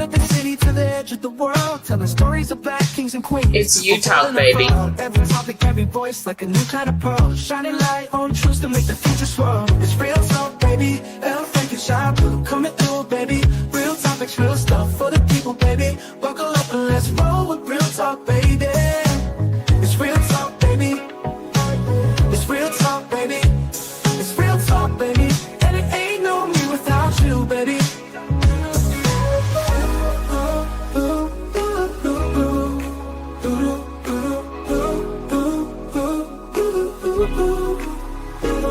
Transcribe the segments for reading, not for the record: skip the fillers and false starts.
of the city to the edge of the world, telling stories of black kings and queens. It's Utah, baby. Every topic, every voice, like a new kind of pearl, shining light on truths to make the future swirl. It's real talk, baby. El Frank and Shy Blue coming through, baby. Real topics, real stuff for the people, baby. Buckle up and let's roll with real talk, baby. It's real talk, baby. It's real talk, baby. It's real talk, baby. And it ain't no me without you, baby.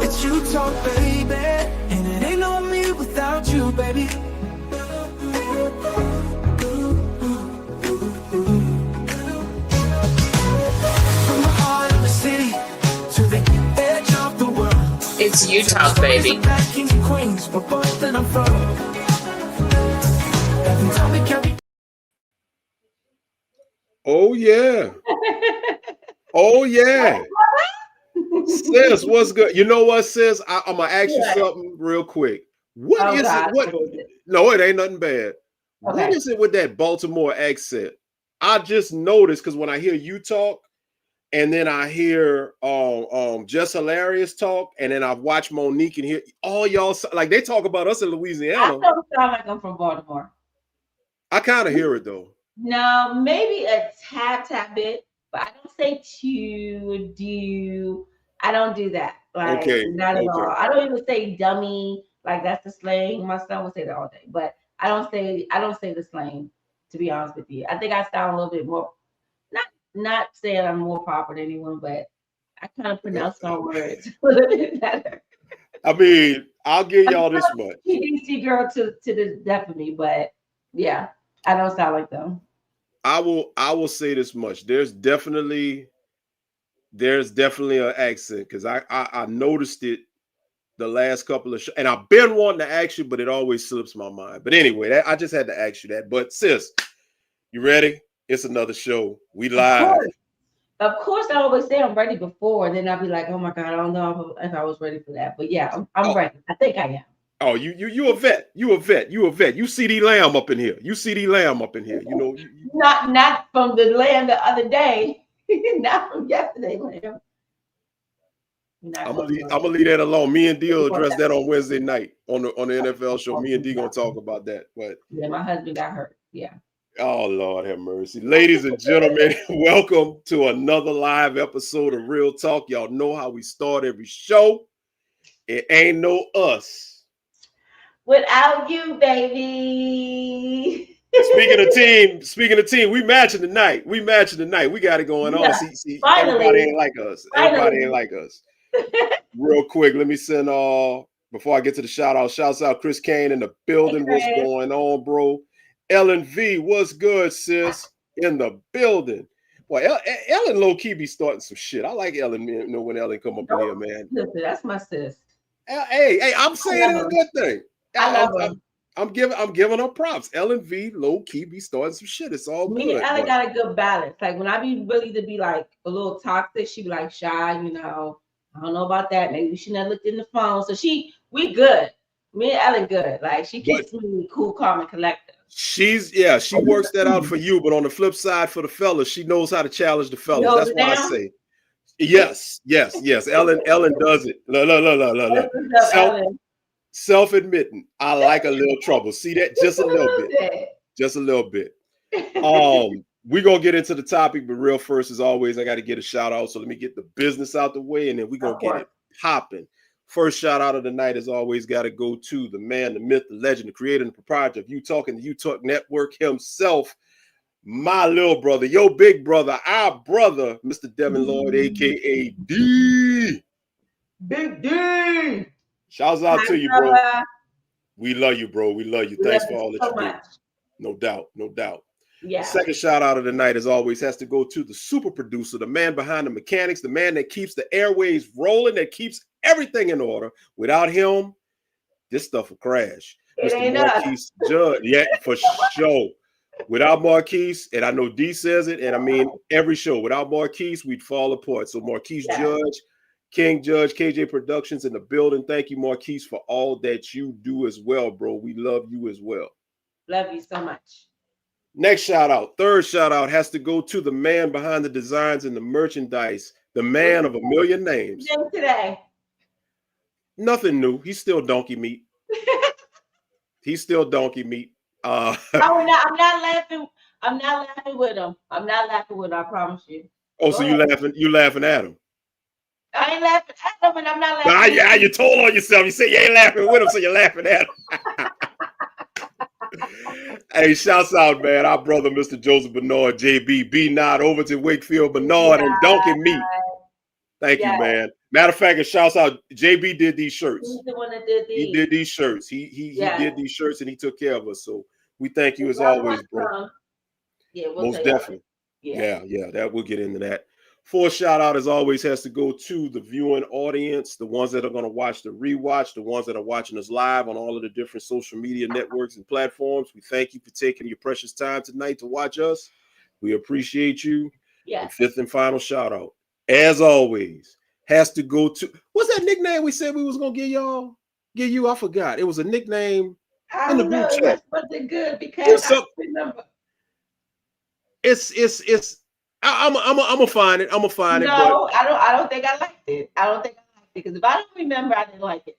It's you talk, baby. And it ain't no me without you, baby. It's Utah, baby. Oh yeah. Oh yeah. Sis, what's good? You know what, sis? I'm gonna ask you something real quick. What is it? What? No, it ain't nothing bad. What is it with that Baltimore accent? I just noticed because when I hear you talk, and then I hear Just Hilarious talk, and then I've watched Monique and hear all y'all like they talk about us in Louisiana. I don't sound like I'm from Baltimore. I kind of hear it though. No, maybe a tad bit, but I don't say to do. I don't do that. Like not at all. I don't even say dummy. Like that's the slang. My son would say that all day, but I don't say the slang. To be honest with you, I think I sound a little bit more. Not saying I'm more proper than anyone, but I kind of pronounce my words a little bit better. I mean, I'll give y'all this much. PDC girl to the death of me, but yeah, I don't sound like them. I will say this much. There's definitely an accent because I noticed it the last couple of shows, and I've been wanting to ask you, but it always slips my mind. But anyway, I just had to ask you that. But sis, you ready? It's another show. We live. Of course, I always say I'm ready before. Then I'll be like, oh my God, I don't know if I was ready for that. But yeah, I'm ready. I think I am. Oh, you a vet. You a vet. You CD Lamb up in here. You CD Lamb up in here. You know. Not from the Lamb the other day. Not from yesterday, Lamb. I'm gonna leave that alone. Me and D will address that on Wednesday night on the NFL show. Me and D gonna talk about that. But yeah, my husband got hurt. Yeah. Oh, Lord have mercy. Ladies and gentlemen, welcome to another live episode of Real Talk. Y'all know how we start every show. It ain't no us. Without you, baby. Speaking of team, we matching tonight. We got it going on. See, everybody ain't like us. Everybody ain't like us. Real quick, let me send before I get to the shouts out Chris Kane in the building. What's going on, bro? Ellen V, what's good, sis? In the building. Boy, Ellen low-key be starting some shit. I like Ellen, you know, when Ellen come up in here, man. Listen, that's my sis. Hey, I'm saying it's a good thing. I love her. I'm giving her props. Ellen V low-key be starting some shit. It's all good. Me and Ellen got a good balance. Like when I be ready to be like a little toxic, she be like shy, you know. I don't know about that. Maybe we shouldn't have looked in the phone. So we good. Me and Ellen good. Like she keeps me cool, calm, and collected. She works that out for you, but on the flip side for the fellas, she knows how to challenge the fellas. That's why I say yes. Ellen does it. Look. Self-admitting. I like a little trouble. See that? Just a little bit. We're gonna get into the topic, but real first, as always, I got to get a shout out. So let me get the business out the way, and then we're gonna get it popping. First shout out of the night, as always, got to go to the man, the myth, the legend, the creator, and the proprietor of You Talk and the You Talk Network himself, my little brother, your big brother, our brother, Mr. Devin Lloyd, aka D. Big D. Shouts out to you, bro. We love you, bro. We love you. Thanks for all that you do. No doubt. Yeah. Second shout out of the night, as always, has to go to the super producer, the man behind the mechanics, the man that keeps the airways rolling, that keeps everything in order. Without him, this stuff will crash. Mr. Marquise Judge, yeah, for sure. Without Marquise, and I know D says it, and I mean every show, without Marquise, we'd fall apart. So Marquise Judge, King Judge, KJ Productions in the building. Thank you, Marquise, for all that you do as well, bro. We love you as well. Love you so much. Next shout out, third shout out has to go to the man behind the designs and the merchandise, the man of a million names. Today. Nothing new. He's still donkey meat. He's still donkey meat. I'm not laughing. I'm not laughing with him. I'm not laughing with him, I promise you. Oh, so you laughing at him. I ain't laughing at him, and I'm not laughing. Yeah, you told on yourself. You said you ain't laughing with him, so you're laughing at him. Hey, shouts out, man. Our brother, Mr. Joseph Bernard, JB, B. Not, Overton, Wakefield, Bernard, and Donkey Meat. Thank you, man. Matter of fact, it shouts out. JB did these shirts. He's the one that did these. He did these shirts. He did these shirts, and he took care of us. So we thank you as always, bro. Yeah, most definitely. Yeah, that we'll get into that. Fourth shout out, as always, has to go to the viewing audience, the ones that are going to watch the rewatch, the ones that are watching us live on all of the different social media networks and platforms. We thank you for taking your precious time tonight to watch us. We appreciate you. Yeah. And fifth and final shout out, as always, has to go to, what's that nickname we said we was going to give y'all? Give you? I forgot. It was a nickname in the group chat. It wasn't good because I remember. I'm gonna find it. I'm gonna find it. No, I don't think I liked it. I don't think I liked it because if I don't remember, I didn't like it.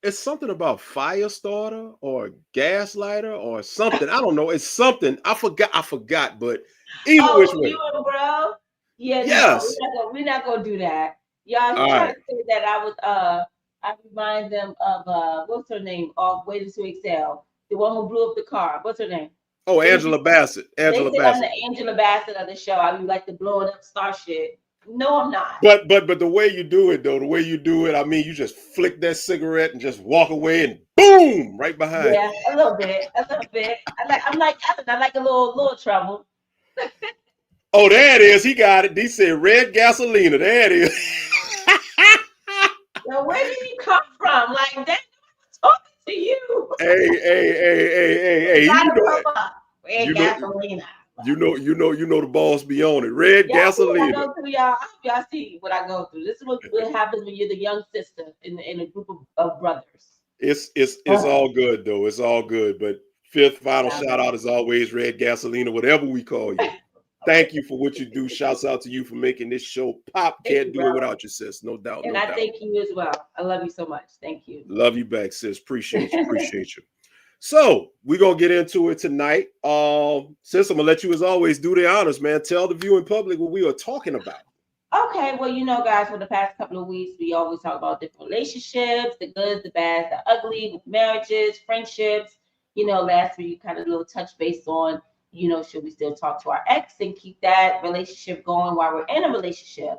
It's something about fire starter or gaslighter or something. I don't know. It's something. I forgot. But either which way. You and bro. Yeah. Yes. No, we're not gonna do that. Y'all trying to say that I remind them of what's her name off Waiting to Excel, the one who blew up the car. What's her name? Oh, Angela Bassett. Angela Bassett. I'm the Angela Bassett of the show. I mean, like the blowing up star shit. No, I'm not. But the way you do it, though, I mean, you just flick that cigarette and just walk away and boom, right behind. Yeah, a little bit. I'm like Ellen. I like a little trouble. Oh, there it is. He got it. He said red gasolina. There it is. Now, where did he come from? Like that? Talking to you. Hey. You know the boss be on it. Red gasoline. Y'all see what I go through. This is what happens when you're the young sister in a group of brothers. It's all good though. It's all good. But fifth final shout out as always, Red Gasolina, whatever we call you. Thank you for what you do. Shouts out to you for making this show pop. Can't do it without you, sis. No doubt. And I thank you as well. I love you so much. Thank you. Love you back, sis. Appreciate you. So we're gonna get into it tonight. Sis, I'm gonna let you, as always, do the honors, man. Tell the viewing public what we are talking about. Okay, well, guys, for the past couple of weeks, we always talk about different relationships, the good, the bad, the ugly, with marriages, friendships. Last week, kind of a little touch base on, should we still talk to our ex and keep that relationship going while we're in a relationship?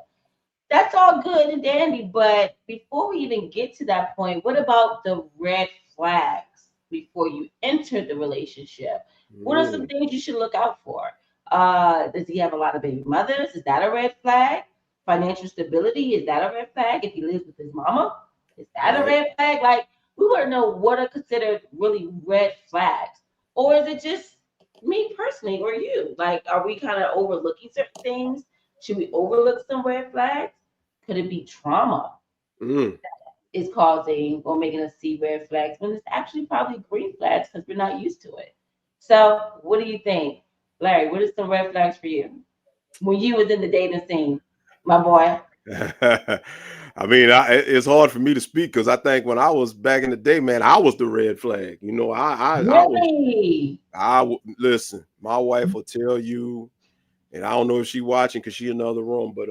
That's all good and dandy, but before we even get to that point, what about the red flags before you enter the relationship? What are some things you should look out for? Does he have a lot of baby mothers? Is that a red flag? Financial stability, is that a red flag? If he lives with his mama, is that a red flag? Like, we want to know what are considered really red flags. Or is it just me personally or you? Like, are we kind of overlooking certain things? Should we overlook some red flags? Could it be trauma that is causing or making us see red flags when it's actually probably green flags because we're not used to it? So what do you think? Larry, what are some red flags for you when you was in the dating scene, my boy? I mean, it's hard for me to speak because I think when I was back in the day, man, I was the red flag. Listen, my wife will tell you, and I don't know if she's watching because she's in another room, but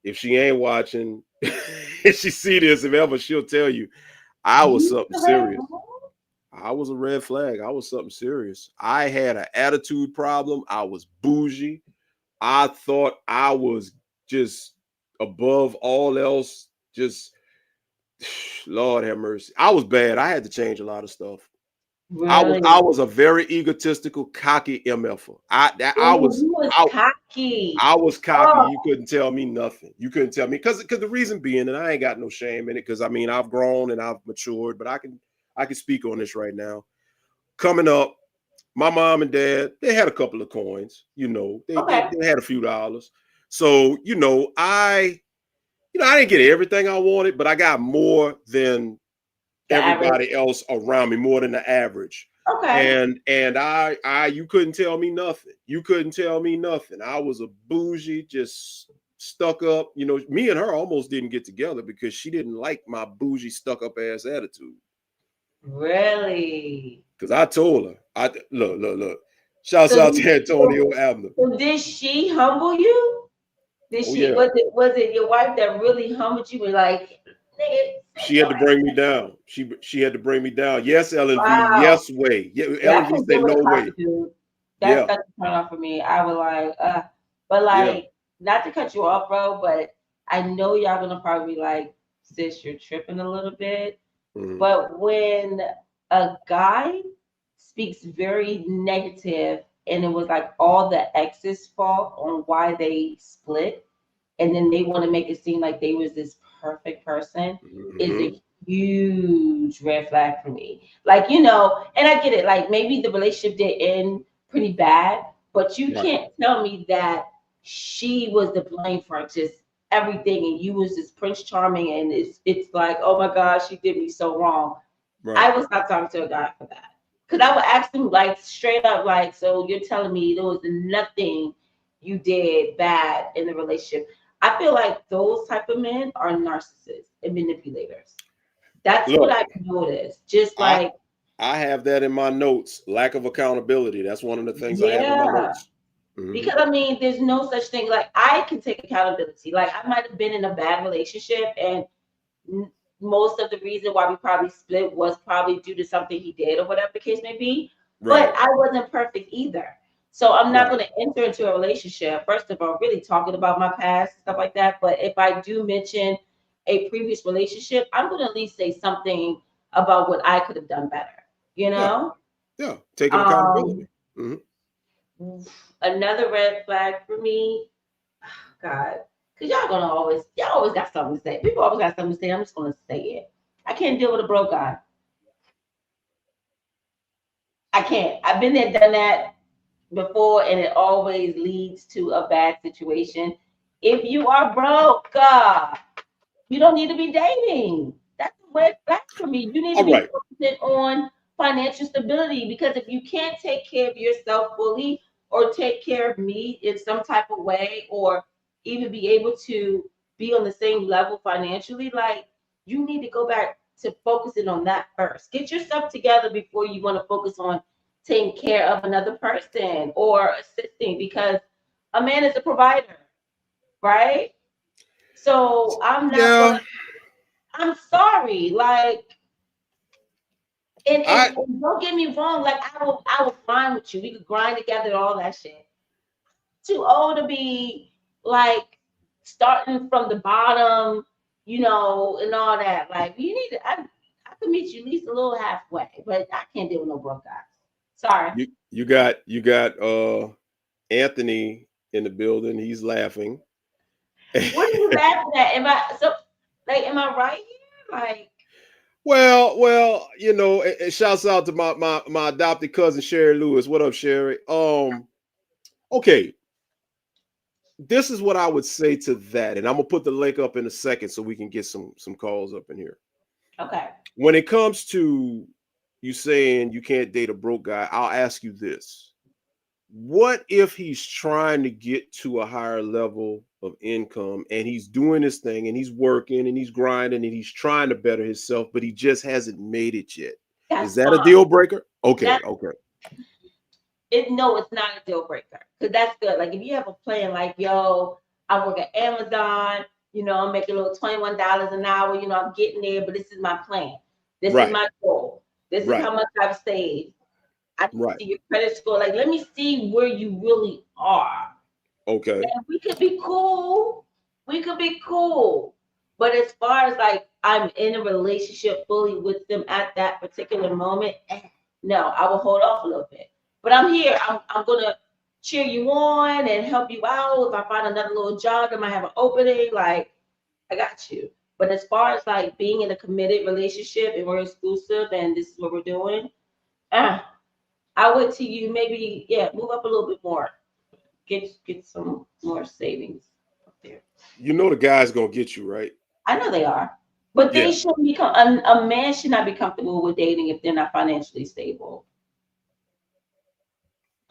if she ain't watching, if she see this, if ever, she'll tell you, I was something serious. I was a red flag. I was something serious. I had an attitude problem. I was bougie. I thought I was just above all else. Just, Lord have mercy. I was bad. I had to change a lot of stuff. Really? I was a very egotistical, cocky MFer. I was cocky. I was cocky. Oh. You couldn't tell me nothing. You couldn't tell me because the reason being, and I ain't got no shame in it because I mean I've grown and I've matured, but I can speak on this right now. Coming up, my mom and dad, they had a couple of coins. They had a few dollars. So I didn't get everything I wanted, but I got more than everybody else around me, more than the average. Okay. And I you couldn't tell me nothing. You couldn't tell me nothing. I was a bougie, just stuck up. You know, me and her almost didn't get together because she didn't like my bougie, stuck up ass attitude. Really? Because I told her, look. Shouts out to Antonio Abner. So did she humble you? Did Oh, she? yeah. Was it your wife that really humbled you? And like, nigga, She had to bring me down. She had to bring me down. Yes, Ellen V. wow. Yes, way. Yeah, Ellen V said no way. That's such a turn off for me. I was like, but like, not to cut you off, bro, but I know y'all gonna probably be like, sis, you're tripping a little bit. Mm-hmm. But when a guy speaks very negative and it was like all the ex's fault on why they split, and then they want to make it seem like they was this perfect person, mm-hmm. is a huge red flag for me. Like, you know, and I get it, like maybe the relationship did end pretty bad, but you can't tell me that she was to blame for just everything and you was this Prince Charming and it's like, oh my gosh, she did me so wrong. Right. I was not talking to a guy for that. Because I would ask him like straight up, like, so you're telling me there was nothing you did bad in the relationship. I feel like those type of men are narcissists and manipulators. That's what I've noticed. Just like I have that in my notes. Lack of accountability. That's one of the things I have in my notes. Mm-hmm. Because I mean, there's no such thing. Like I can take accountability. Like I might have been in a bad relationship, and most of the reason why we probably split was probably due to something he did or whatever the case may be. Right. But I wasn't perfect either. So I'm not going to enter into a relationship, first of all, really talking about my past, stuff like that. But if I do mention a previous relationship, I'm going to at least say something about what I could have done better, you know? Yeah, taking accountability. Mm-hmm. Another red flag for me, God, because y'all always got something to say. People always got something to say. I'm just going to say it. I can't deal with a broke guy. I can't. I've been there, done that before, and it always leads to a bad situation. If you are broke, you don't need to be dating. That's a red flag for me. You need to be focusing on financial stability, because if you can't take care of yourself fully or take care of me in some type of way, or even be able to be on the same level financially, like you need to go back to focusing on that first. Get yourself together before you want to focus on taking care of another person or assisting, because a man is a provider, right? So I'm not I'm sorry, like, and don't get me wrong, like I will fine with you. We could grind together, all that shit. Too old to be like starting from the bottom, you know, and all that. Like you need to, I could meet you at least a little halfway, but I can't deal with no broke guys. Sorry. You got Anthony in the building. He's laughing. What are you laughing at? Am I right here? Like, well, you know, it shouts out to my adopted cousin Sherry Lewis. What up, Sherry? Okay. This is what I would say to that, and I'm gonna put the link up in a second so we can get some calls up in here. Okay. When it comes to you saying you can't date a broke guy, I'll ask you this. What if he's trying to get to a higher level of income and he's doing his thing and he's working and he's grinding and he's trying to better himself, but he just hasn't made it yet? Is that a deal breaker? Okay. No, it's not a deal breaker, because that's good. Like if you have a plan like, yo, I work at Amazon, you know, I'm making a little $21 an hour, you know, I'm getting there, but this is my plan. This is my goal. This is how much I've saved. I can see your credit score. Like, let me see where you really are. Okay. And we could be cool. But as far as like I'm in a relationship fully with them at that particular moment, no, I will hold off a little bit. But I'm here. I'm gonna cheer you on and help you out. If I find another little job that might have an opening, like I got you. But as far as like being in a committed relationship and we're exclusive and this is what we're doing, I would to you maybe move up a little bit more. Get some more savings up there. You know the guy's gonna get you, right? I know they are. But they shouldn't become a man should not be comfortable with dating if they're not financially stable.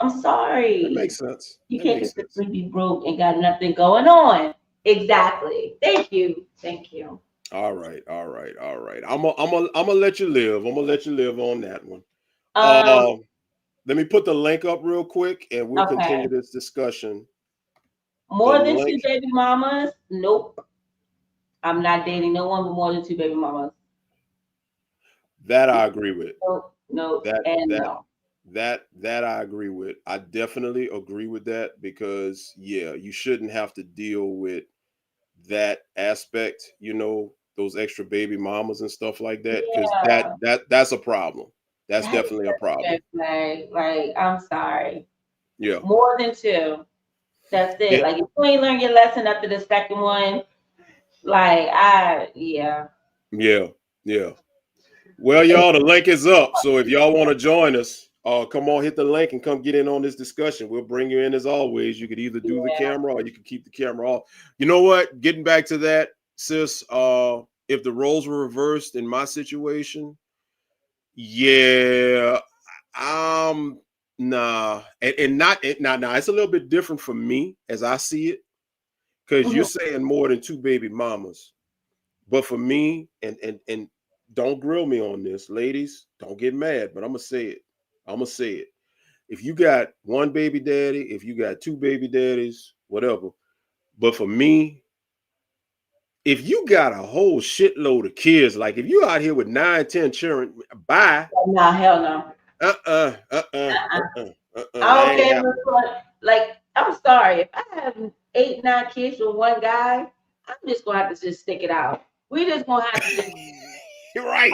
I'm sorry. That makes sense. You can't consistently be broke and got nothing going on. Exactly. Thank you. Thank you. All right. I'm gonna let you live. I'm gonna let you live on that one. Let me put the link up real quick, and we'll continue this discussion. More than 2 baby mamas? Nope. I'm not dating no one with more than 2 baby mamas. That I agree with. No. That I agree with. I definitely agree with that because you shouldn't have to deal with that aspect, those extra baby mamas and stuff like that, because that's a problem. That's definitely a problem. Like, I'm sorry. Yeah. More than 2. That's it. Yeah. Like, if you ain't learned your lesson after the second one, like, Yeah. Well, y'all, the link is up. So if y'all want to join us, come on, hit the link and come get in on this discussion. We'll bring you in as always. You could either do the camera or you can keep the camera off. You know what? Getting back to that, sis, if the roles were reversed in my situation, nah. It's a little bit different for me as I see it, because you're saying more than 2 baby mamas. But for me, and don't grill me on this, ladies, don't get mad, but I'm gonna say it. If you got 1 baby daddy, if you got 2 baby daddies, whatever. But for me, if you got a whole shitload of kids, like if you out here with 9, 10 children, bye. No, hell no. I don't care. Like, I'm sorry. If I have 8, 9 kids with 1 guy, I'm just gonna have to just stick it out. We just gonna have to just You're right.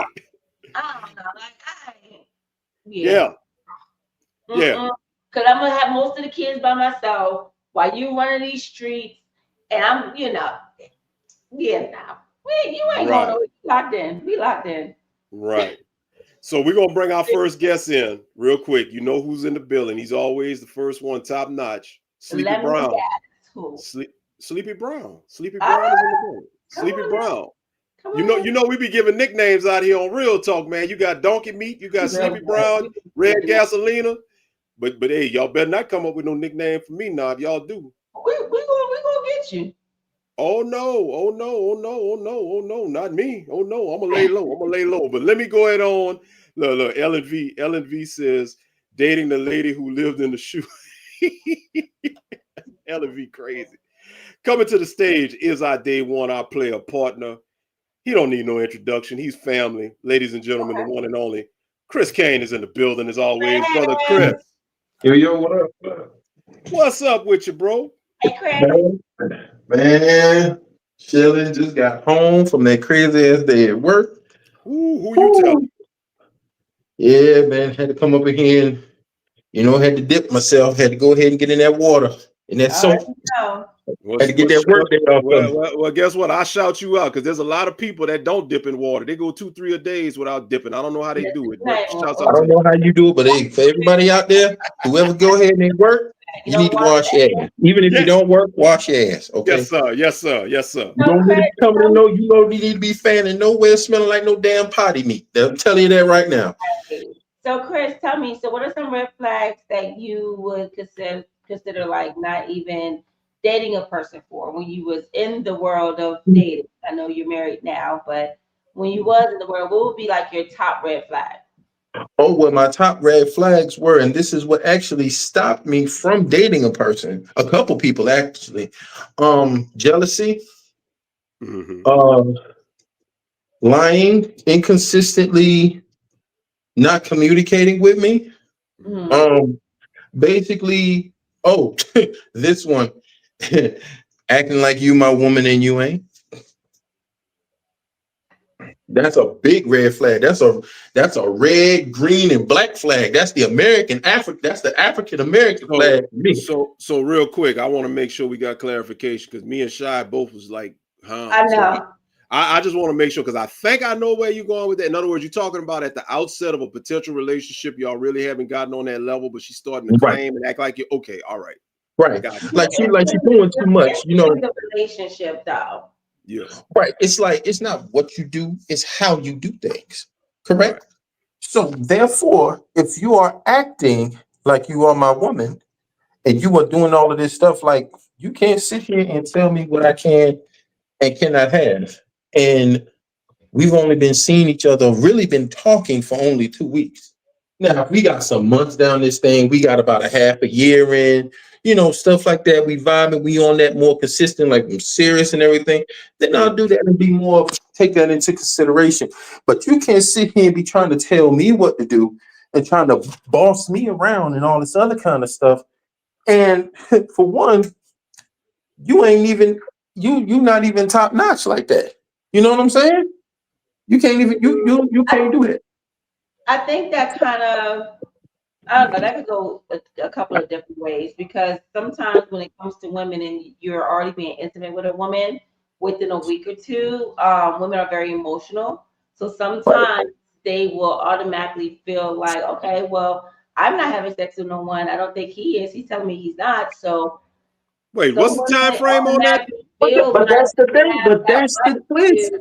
I don't know. Like, Yeah. Because I'm gonna have most of the kids by myself while you running these streets, and I'm, you ain't going nowhere. We locked in. Right. So we're gonna bring our first guest in real quick. You know who's in the building? He's always the first one, top notch. Sleepy Brown. Sleepy Brown. Sleepy Brown is in the building. Sleepy Brown. You know, we be giving nicknames out here on Real Talk, man. You got Donkey Meat, you got Sleepy Brown, Red Gasolina. But hey, y'all better not come up with no nickname for me now. If y'all do, we gonna get you. Oh no, not me. Oh no, I'm gonna lay low. But let me go ahead on. Look, Ellen V says dating the lady who lived in the shoe. Ellen V crazy. Coming to the stage is our day one, our player partner. He don't need no introduction. He's family. Ladies and gentlemen, the one and only Chris Kane is in the building as always. Brother Chris. Yo, what up? What's up with you, bro? Hey, Chris. Man, chilling. Just got home from that crazy ass day at work. Ooh, who you telling? Yeah, man. Had to come up in here and, had to dip myself. Had to go ahead and get in that water and that soap. Had to get that work day off. Well, guess what? I shout you out because there's a lot of people that don't dip in water. They go 2-3 a days without dipping. I don't know how they do it. But I don't know how you do it, but hey, for everybody out there, whoever go ahead and work, you need to wash your ass. Even if you don't work, wash your ass. Okay. Yes, sir. You don't need to come in. You don't need to be fanning nowhere smelling like no damn potty meat. I'm telling you that right now. So, Chris, tell me. So, what are some red flags that you would consider like not even dating a person for when you was in the world of dating? I know you're married now, but when you was in the world, what would be like your top red flag? Oh, well, my top red flags were, and this is what actually stopped me from dating a person, a couple people actually, jealousy, lying, inconsistently not communicating with me, basically, this one, acting like you my woman and you ain't. That's a big red flag. That's a red, green, and black flag. That's the That's the African American flag for me. So real quick, I want to make sure we got clarification because me and Shy both was like, huh? I know. So I just want to make sure because I think I know where you're going with that. In other words, you're talking about at the outset of a potential relationship, y'all really haven't gotten on that level, but she's starting to claim and act like you're okay. All right. Right. Like she's doing too much, The relationship though. Yeah. Right. It's like, it's not what you do, it's how you do things. Correct? Right. So therefore, if you are acting like you are my woman, and you are doing all of this stuff, like you can't sit here and tell me what I can and cannot have. And we've only been seeing each other, really been talking for only 2 weeks. Now, we got some months down this thing. We got about a half a year in, stuff like that. We vibing, we on that more consistent, like I'm serious and everything. Then I'll do that and be more, take that into consideration. But you can't sit here and be trying to tell me what to do and trying to boss me around and all this other kind of stuff. And for one, you ain't even, you not even top notch like that. You know what I'm saying? You can't even, you can't do that. I think that kind of, I don't know, that could go a couple of different ways, because sometimes when it comes to women and you're already being intimate with a woman within a week or two, women are very emotional. So sometimes they will automatically feel like, okay, well, I'm not having sex with no one. I don't think he is. He's telling me he's not. So wait, what's the time frame on that? But that's the thing. But that's the twist.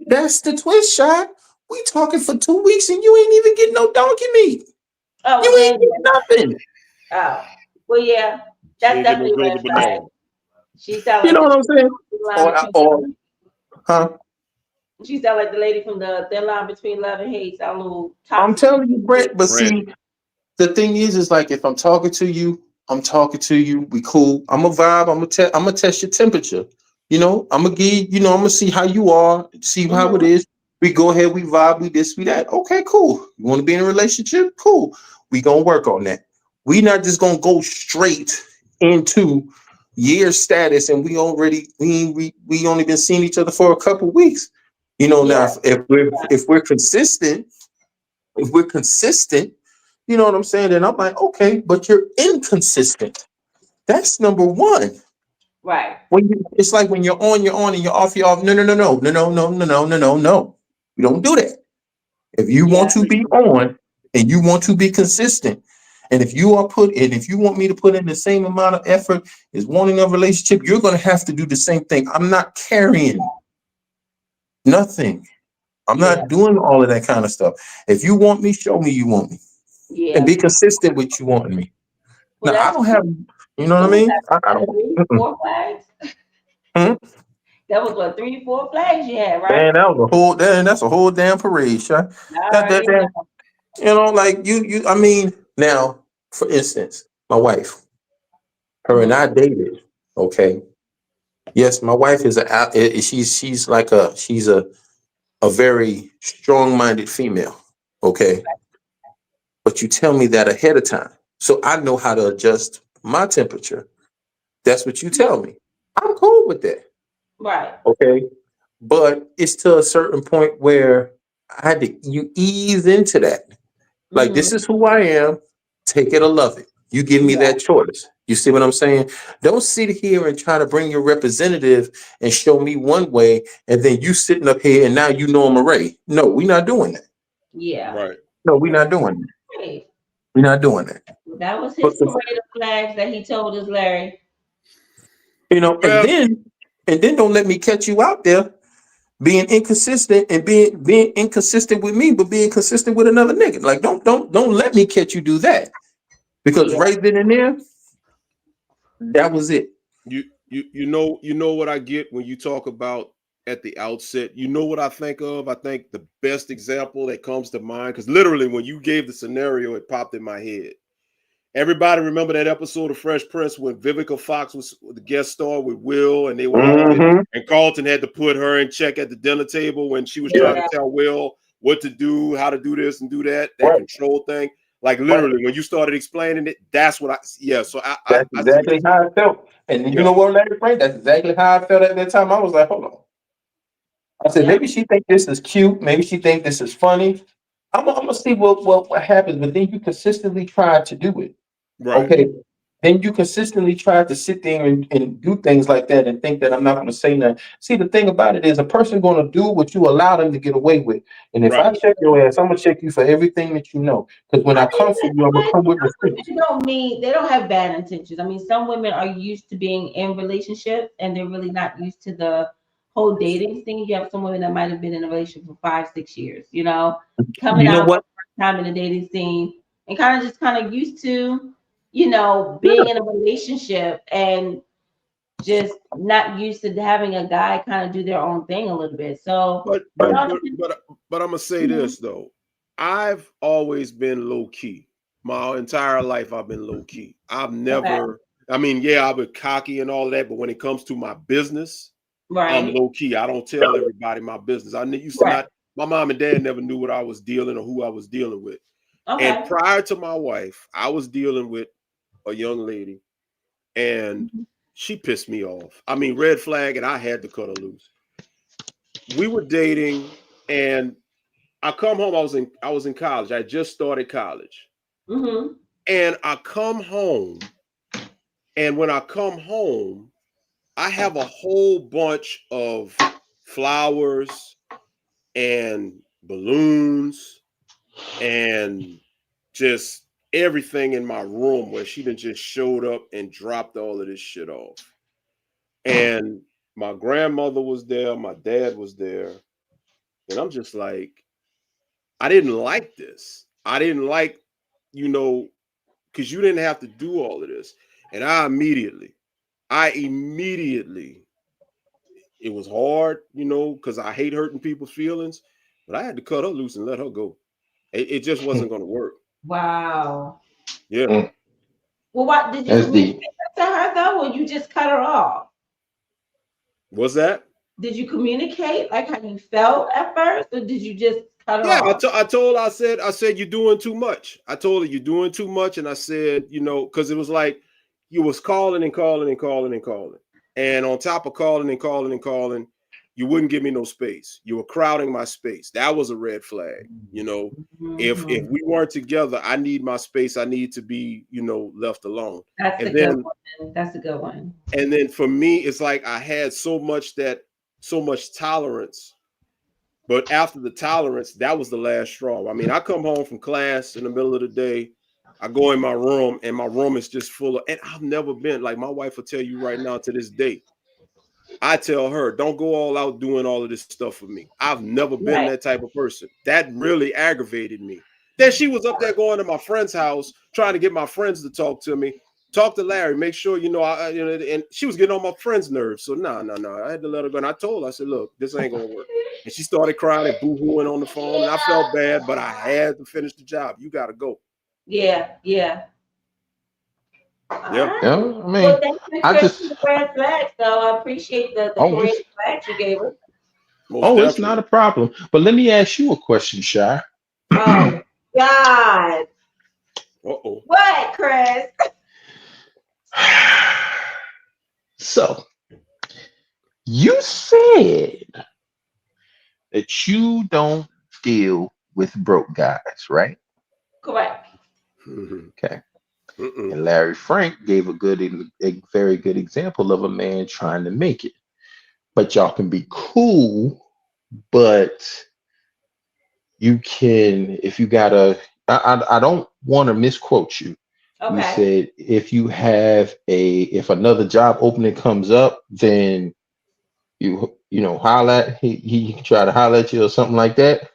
That's the twist, shot. We talking for 2 weeks and you ain't even getting no donkey meat. Oh, you ain't getting nothing. Oh, well, yeah, that's definitely red flag. She sound like, you know what I'm saying? Huh? She sound like the lady from the Thin Line Between Love and Hate. I'm telling you, Brett. But see, the thing is like if I'm talking to you, we cool. I'm a vibe. I'm gonna test your temperature. I'm gonna give. I'm gonna see how you are. See how it is. We go ahead. We vibe. We this. We that. Okay, cool. You want to be in a relationship? Cool. We gonna work on that. We not just gonna go straight into year status, and we only been seeing each other for a couple weeks. Now if we're consistent, you know what I'm saying? Then I'm like, okay, but you're inconsistent. That's number one. Right. It's like when you're on, and you're off, you're off. No. We don't do that. If you want to be on and you want to be consistent, and if you want me to put in the same amount of effort as wanting a relationship, you're going to have to do the same thing. I'm not carrying nothing. I'm not doing all of that kind of stuff. If you want me, show me you want me. Yeah. And be consistent with you wanting me. Well, now, I don't have, you know what I mean? I don't. 4 flags? That was what, 3 or 4 flags you had, right? Man, that's a whole damn parade, shot. Like I mean, now, for instance, my wife, her and I dated. Okay. Yes, my wife is she's a very strong-minded female. Okay. But you tell me that ahead of time, so I know how to adjust my temperature. That's what you tell me. I'm cool with that. Right. Okay. But it's to a certain point where you ease into that. Like, this is who I am. Take it or love it. You give me that choice. You see what I'm saying? Don't sit here and try to bring your representative and show me one way, and then you sitting up here and now you know I'm a Ray. No, we're not doing that. Yeah. Right. No, we're not doing that. Right. We're not doing that. That was his parade of flags that he told us, Larry. And then don't let me catch you out there being inconsistent and being inconsistent with me, but being consistent with another nigga. Like, don't let me catch you do that. Because right then and there, that was it. You know what I get when you talk about at the outset. You know what I think of? I think the best example that comes to mind, because literally when you gave the scenario, it popped in my head. Everybody remember that episode of Fresh Prince when Vivica Fox was the guest star with Will, and they were and Carlton had to put her in check at the dinner table when she was trying to tell Will what to do, how to do this and do that control thing. Like literally, when you started explaining it, that's what So that's exactly how I felt. And you know what, Larry Frank? That's exactly how I felt at that time. I was like, hold on. I said, maybe she think this is cute. Maybe she think this is funny. I'm gonna see what happens. But then you consistently try to do it. Right. Okay. Then you consistently try to sit there and do things like that and think that I'm not going to say nothing. See, the thing about it is a person going to do what you allow them to get away with. And if I check your ass, I'm going to check you for everything that you know. Because when I come for you, I'm going to come with respect. They don't have bad intentions. I mean, some women are used to being in relationships and they're really not used to the whole dating thing. You have some women that might have been in a relationship for 5-6 years, coming out for the first time in the dating scene. and kind of used to, you know, being in a relationship and just not used to having a guy kind of do their own thing a little bit. So, but I'm gonna say this though. I've always been low key. My entire life, I've been low key. I've never. I mean, yeah, I've been cocky and all that, but when it comes to my business, I'm low key. I don't tell everybody my business. I used to not. My mom and dad never knew what I was dealing or who I was dealing with. And prior to my wife, I was dealing with a young lady, and she pissed me off. I mean, red flag, and I had to cut her loose. We were dating, and I come home. I was in college. I just started college, and I come home, and when I come home, I have a whole bunch of flowers and balloons and just everything in my room where she done just showed up and dropped all of this shit off. And my grandmother was there, my dad was there, and I'm just like, I didn't like this. I didn't like, you know, because you didn't have to do all of this. And I immediately, it was hard, you know, because I hate hurting people's feelings, but I had to cut her loose and let her go. It just wasn't going to work. Wow. Yeah. Well, what did you communicate to her though, or you just cut her off? What's that? Did you communicate like how you felt at first, or did you just cut her off? I told her, I said, you're doing too much. I told her you're doing too much. And I said, you know, because it was like you was calling and calling and calling and calling. And on top of calling and calling and calling, you wouldn't give me no space. You were crowding my space. That was a red flag. You know, if we weren't together, I need my space. I need to be, you know, left alone. That's a good one. That's a good one. And then for me, it's like I had so much tolerance. But after the tolerance, that was the last straw. I mean, I come home from class in the middle of the day. I go in my room, and my room is just full of, and I've never been, like my wife will tell you right now to this day, I tell her, don't go all out doing all of this stuff for me. I've never been that type of person. That really aggravated me. Then she was up there going to my friend's house, trying to get my friends to talk to me. Talk to Larry, make sure, you know, and she was getting on my friend's nerves. So no. I had to let her go. And I told her, I said, look, this ain't going to work. And she started crying and boo-hooing on the phone. And I felt bad, but I had to finish the job. You got to go. Yeah. Right. Yeah, I mean, well, thank you for the red flags, though. I appreciate the red flags you gave us. It's not a problem. But let me ask you a question, Shy. Oh, God. Uh-oh. What, Chris? So, you said that you don't deal with broke guys, right? Correct. Okay. And Larry Frank gave a very good example of a man trying to make it. But y'all can be cool, but you can, if you gotta, I don't want to misquote you. Okay. You said if another job opening comes up, then you holler, he can try to holler at you or something like that.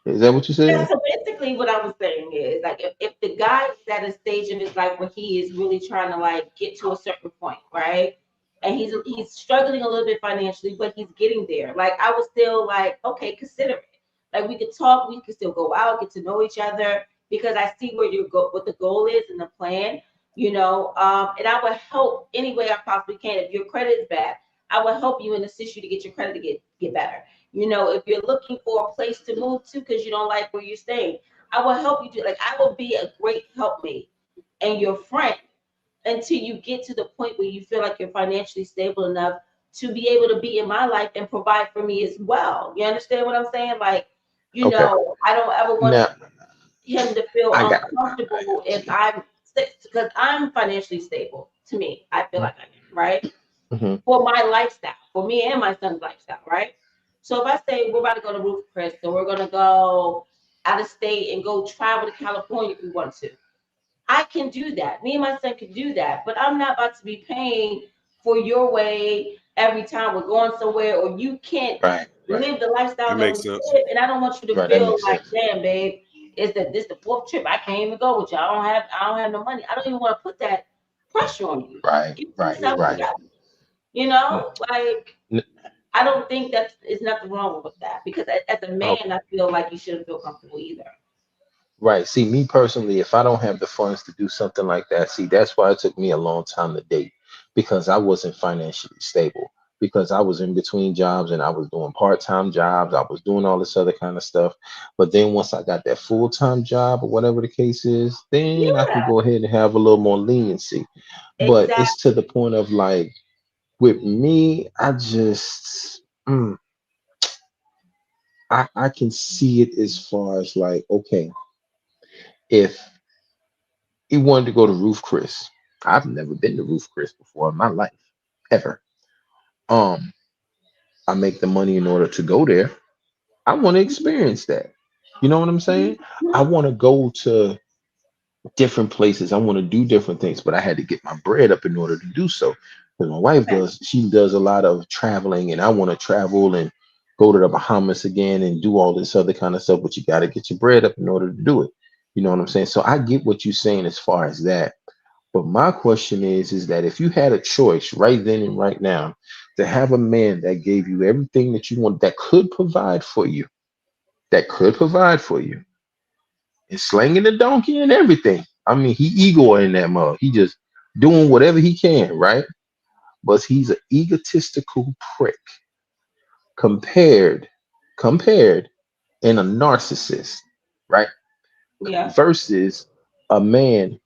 Is that what you said? Yeah, so basically what I was saying is like if the guy is at a stage in his life where he is really trying to like get to a certain point, right? And he's struggling a little bit financially, but he's getting there. Like I was still like, okay, consider it. Like we could talk, we could still go out, get to know each other, because I see what the goal is and the plan, you know. And I would help any way I possibly can. If your credit is bad, I will help you and assist you to get your credit to get better. You know, if you're looking for a place to move to because you don't like where you're staying, I will help you do. Like I will be a great helpmate and your friend until you get to the point where you feel like you're financially stable enough to be able to be in my life and provide for me as well. You understand what I'm saying? Like, you know, I don't ever want him to feel uncomfortable if because I'm financially stable. To me, I feel like I am, right? For my lifestyle, for me and my son's lifestyle, right? So if I say we're about to go to Roof Chris, so we're gonna go out of state and go travel to California if we want to, I can do that. Me and my son can do that, but I'm not about to be paying for your way every time we're going somewhere, or you can't live the lifestyle that we live, and I don't want you to feel like, damn, babe, it's that this the fourth trip. I can't even go with you. I don't have no money. I don't even want to put that pressure on you. Right, Get right, yourself right. together. You know, like I don't think it's nothing wrong with that because as a man, I feel like you shouldn't feel comfortable either. Right. See, me personally, if I don't have the funds to do something like that, see, that's why it took me a long time to date because I wasn't financially stable. Because I was in between jobs and I was doing part-time jobs. I was doing all this other kind of stuff. But then once I got that full-time job or whatever the case is, then I can Yeah, go ahead and have a little more leniency. But it's to exactly. the point of like with me, I just I can see it as far as like, okay, if he wanted to go to Roof Chris. I've never been to Roof Chris before in my life, ever. Um, I make the money in order to go there. I want to experience that. You know what I'm saying? I Mhm. want to go to different places. I want to do different things, but I had to get my bread up in order to do so. Because my wife Okay. she does a lot of traveling, and I want to travel and go to the Bahamas again and do all this other kind of stuff. But you got to get your bread up in order to do it. You know what I'm saying? So I get what you're saying as far as that. But my question is that if you had a choice right then and right now to have a man that gave you everything that you want, that could provide for you, and slinging the donkey and everything. I mean, he ego in that mug. He just doing whatever he can, right? But he's an egotistical prick compared, compared, and a narcissist, right? Yeah. Versus a man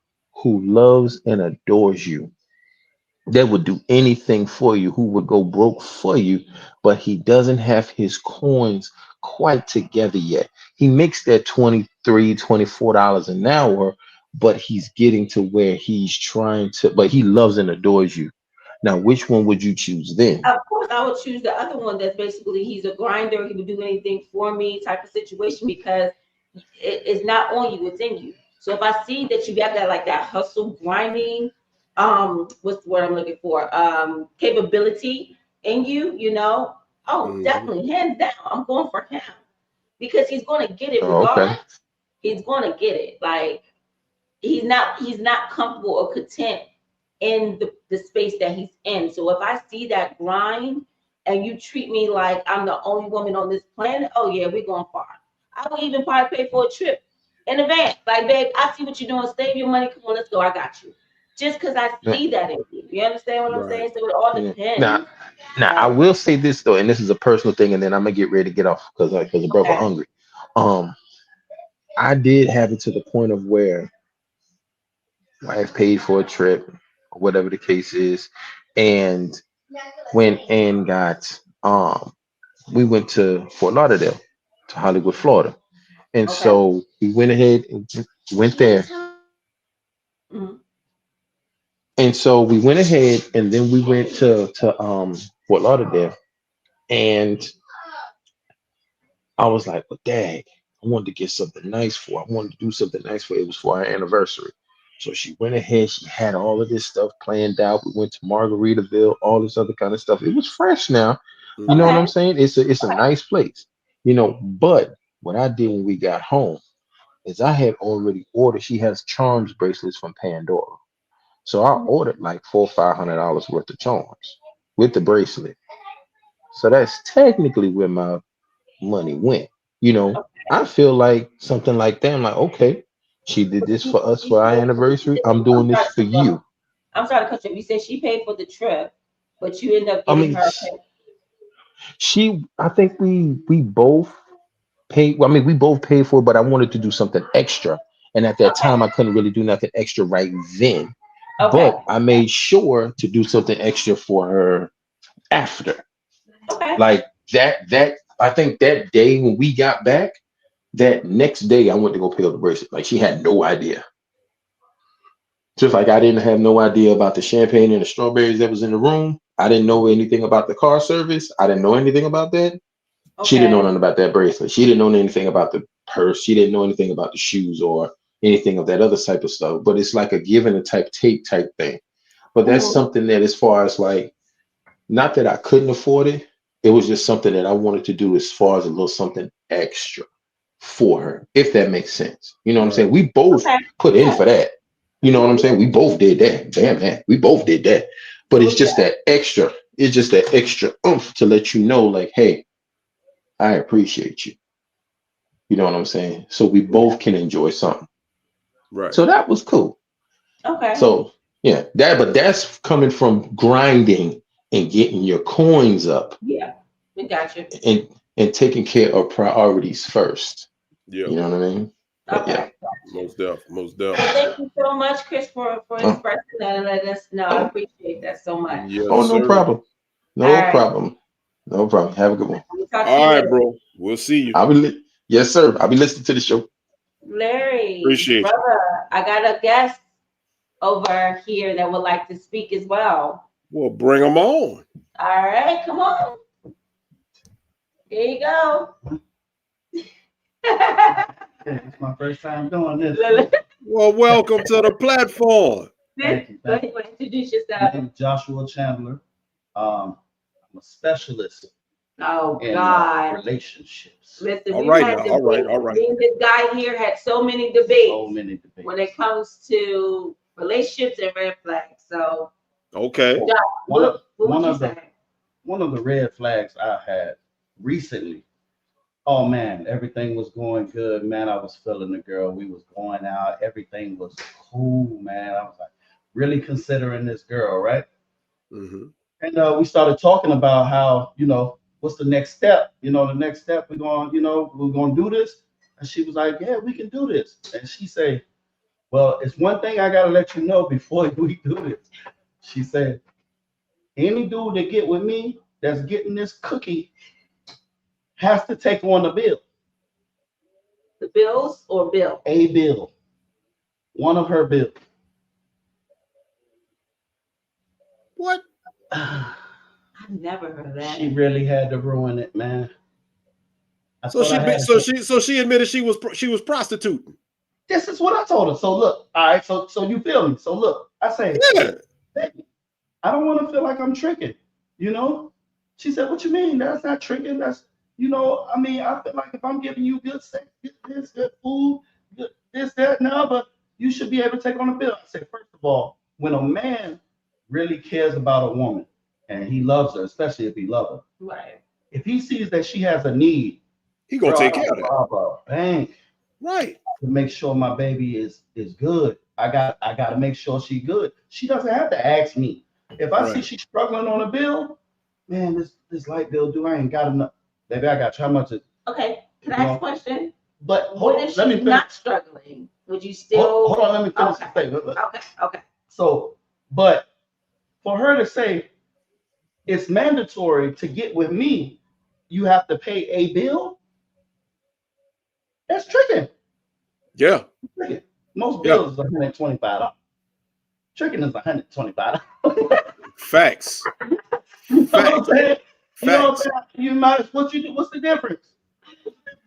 who loves and adores you that would do anything for you, who would go broke for you, but he doesn't have his coins quite together yet. He makes that 23, $24 an hour, but he's getting to where he's trying to, but he loves and adores you. Now, which one would you choose then? Of course, I would choose the other one that's basically he's a grinder. He would do anything for me type of situation because it's not on you, it's in you. So if I see that you got that like that hustle grinding, what's the word I'm looking for? Capability in you, you know. Oh, Mhm. definitely, hands down, I'm going for him because he's going to get it Oh, okay. regardless. He's going to get it. Like he's not comfortable or content in the space that he's in. So if I see that grind and you treat me like I'm the only woman on this planet, oh yeah, we're going far. I will even probably pay for a trip in advance. Like, babe, I see what you're doing. Save your money. Come on, let's go. I got you. Just because I Yeah. see that in you. You understand what I'm Right. saying? So it all Yeah. Now, depends. I Like, will say this though, and this is a personal thing, and then I'm gonna get ready to get off because the brother okay, hungry. Um, I did have it to the point of where wife paid for a trip, or whatever the case is, and went and got we went to Fort Lauderdale, to Hollywood, Florida. And okay. so we went ahead and just went there. Mhm. And so we went ahead and then we went to Fort Lauderdale. And I was like, well, dang, I wanted to get something nice for her. I wanted to do something nice for her. It was for our anniversary. So she went ahead, she had all of this stuff planned out. We went to Margaritaville, all this other kind of stuff. It was fresh now. You know what Mhm. Okay. I'm saying? It's a nice place. But what I did when we got home is I had already ordered, she has charms bracelets from Pandora. So I Mhm. ordered like $400-500 worth of charms with the bracelet. So that's technically where my money went. I feel like something like that. I'm like, okay, she did But this you, for us you for our said, anniversary. I'm doing this for you. I'm sorry to cut you. You said she paid for the trip, but you end up I getting mean, her. I think we both paid. Well, I mean, we both paid for it, but I wanted to do something extra. And at that Okay. time, I couldn't really do nothing extra right then. Okay. But I made sure to do something extra for her after. Okay. Like that I think that day when we got back, that next day I went to go pick up the bracelet. Like she had no idea. Just like I didn't have no idea about the champagne and the strawberries that was in the room. I didn't know anything about the car service. I didn't know anything about that. She didn't know Okay. nothing about that bracelet. She didn't know anything about the purse. She didn't know anything about the shoes or anything of that other type of stuff. But it's like a give and a take type thing. But that's Mhm. something that, as far as like, not that I couldn't afford it, it was just something that I wanted to do as far as a little something extra. for her, if that makes sense. You know what I'm saying? We both put in for that. You know what I'm saying? We both did that. Damn, man. We both did that. But it's just that extra. It's just that extra oomph to let you know, like, hey, I appreciate you. You know what I'm saying? So we both can enjoy something. Right. So that was cool. Okay. So yeah, but that's coming from grinding and getting your coins up. Yeah, we got you. And taking care of priorities first. Yeah. You know what I mean? Okay. Yeah. Most definitely. Thank you so much, Chris, for expressing that and letting us know. I appreciate that so much. Yes, no problem. No problem. No problem. Have a good one. All right, bro. We'll see you. Yes, sir. I'll be listening to the show. Larry, appreciate brother, you. I got a guest over here that would like to speak as well. Well, bring them on. All right, come on. Here you go. It's my first time doing this. Well, welcome to the platform. Thank you. Go ahead, introduce yourself. My name is Joshua Chandler. I'm a specialist in relationships. Listen, all right. Me and this guy here had so many debates. When it comes to relationships and red flags. So okay. Josh, One of the red flags I had recently. Oh man, everything was going good, man. I was feeling the girl. We was going out. Everything was cool, man. I was like really considering this girl, right? Mm-hmm. And we started talking about how, what's the next step? The next step we're going to do this. And she was like, yeah, we can do this. And she said, well, it's one thing I got to let you know before we do this. She said, any dude that get with me that's getting this cookie has to take on the bill. The bills or bill? A bill. One of her bills. What? I've never heard of that. She really had to ruin it, man. So she admitted she was prostituting. This is what I told her. So look, all right. So you feel me? So look, I say, yeah. I don't want to feel like I'm tricking. She said, what you mean? That's not tricking. That's I feel like if I'm giving you good sex, good food, good this, that, now, but you should be able to take on a bill. I said, first of all, when a man really cares about a woman and he loves her, especially if he loves her, right? If he sees that she has a need, he gonna take care of that. Bank, right? To make sure my baby is good. I got to make sure she's good. She doesn't have to ask me. If I see she's struggling on a bill, man, this light bill due. I ain't got enough. Baby, I got you. How much is? Okay, can I ask a question? But what if she's not struggling? Would you still? Hold on, let me finish the statement. Okay. So, but for her to say it's mandatory to get with me, you have to pay a bill. That's tricking. Yeah. Tricking. Most bills is $125. Tricking is $125. Facts. Facts. You know what I'm saying? You might. What you do? What's the difference?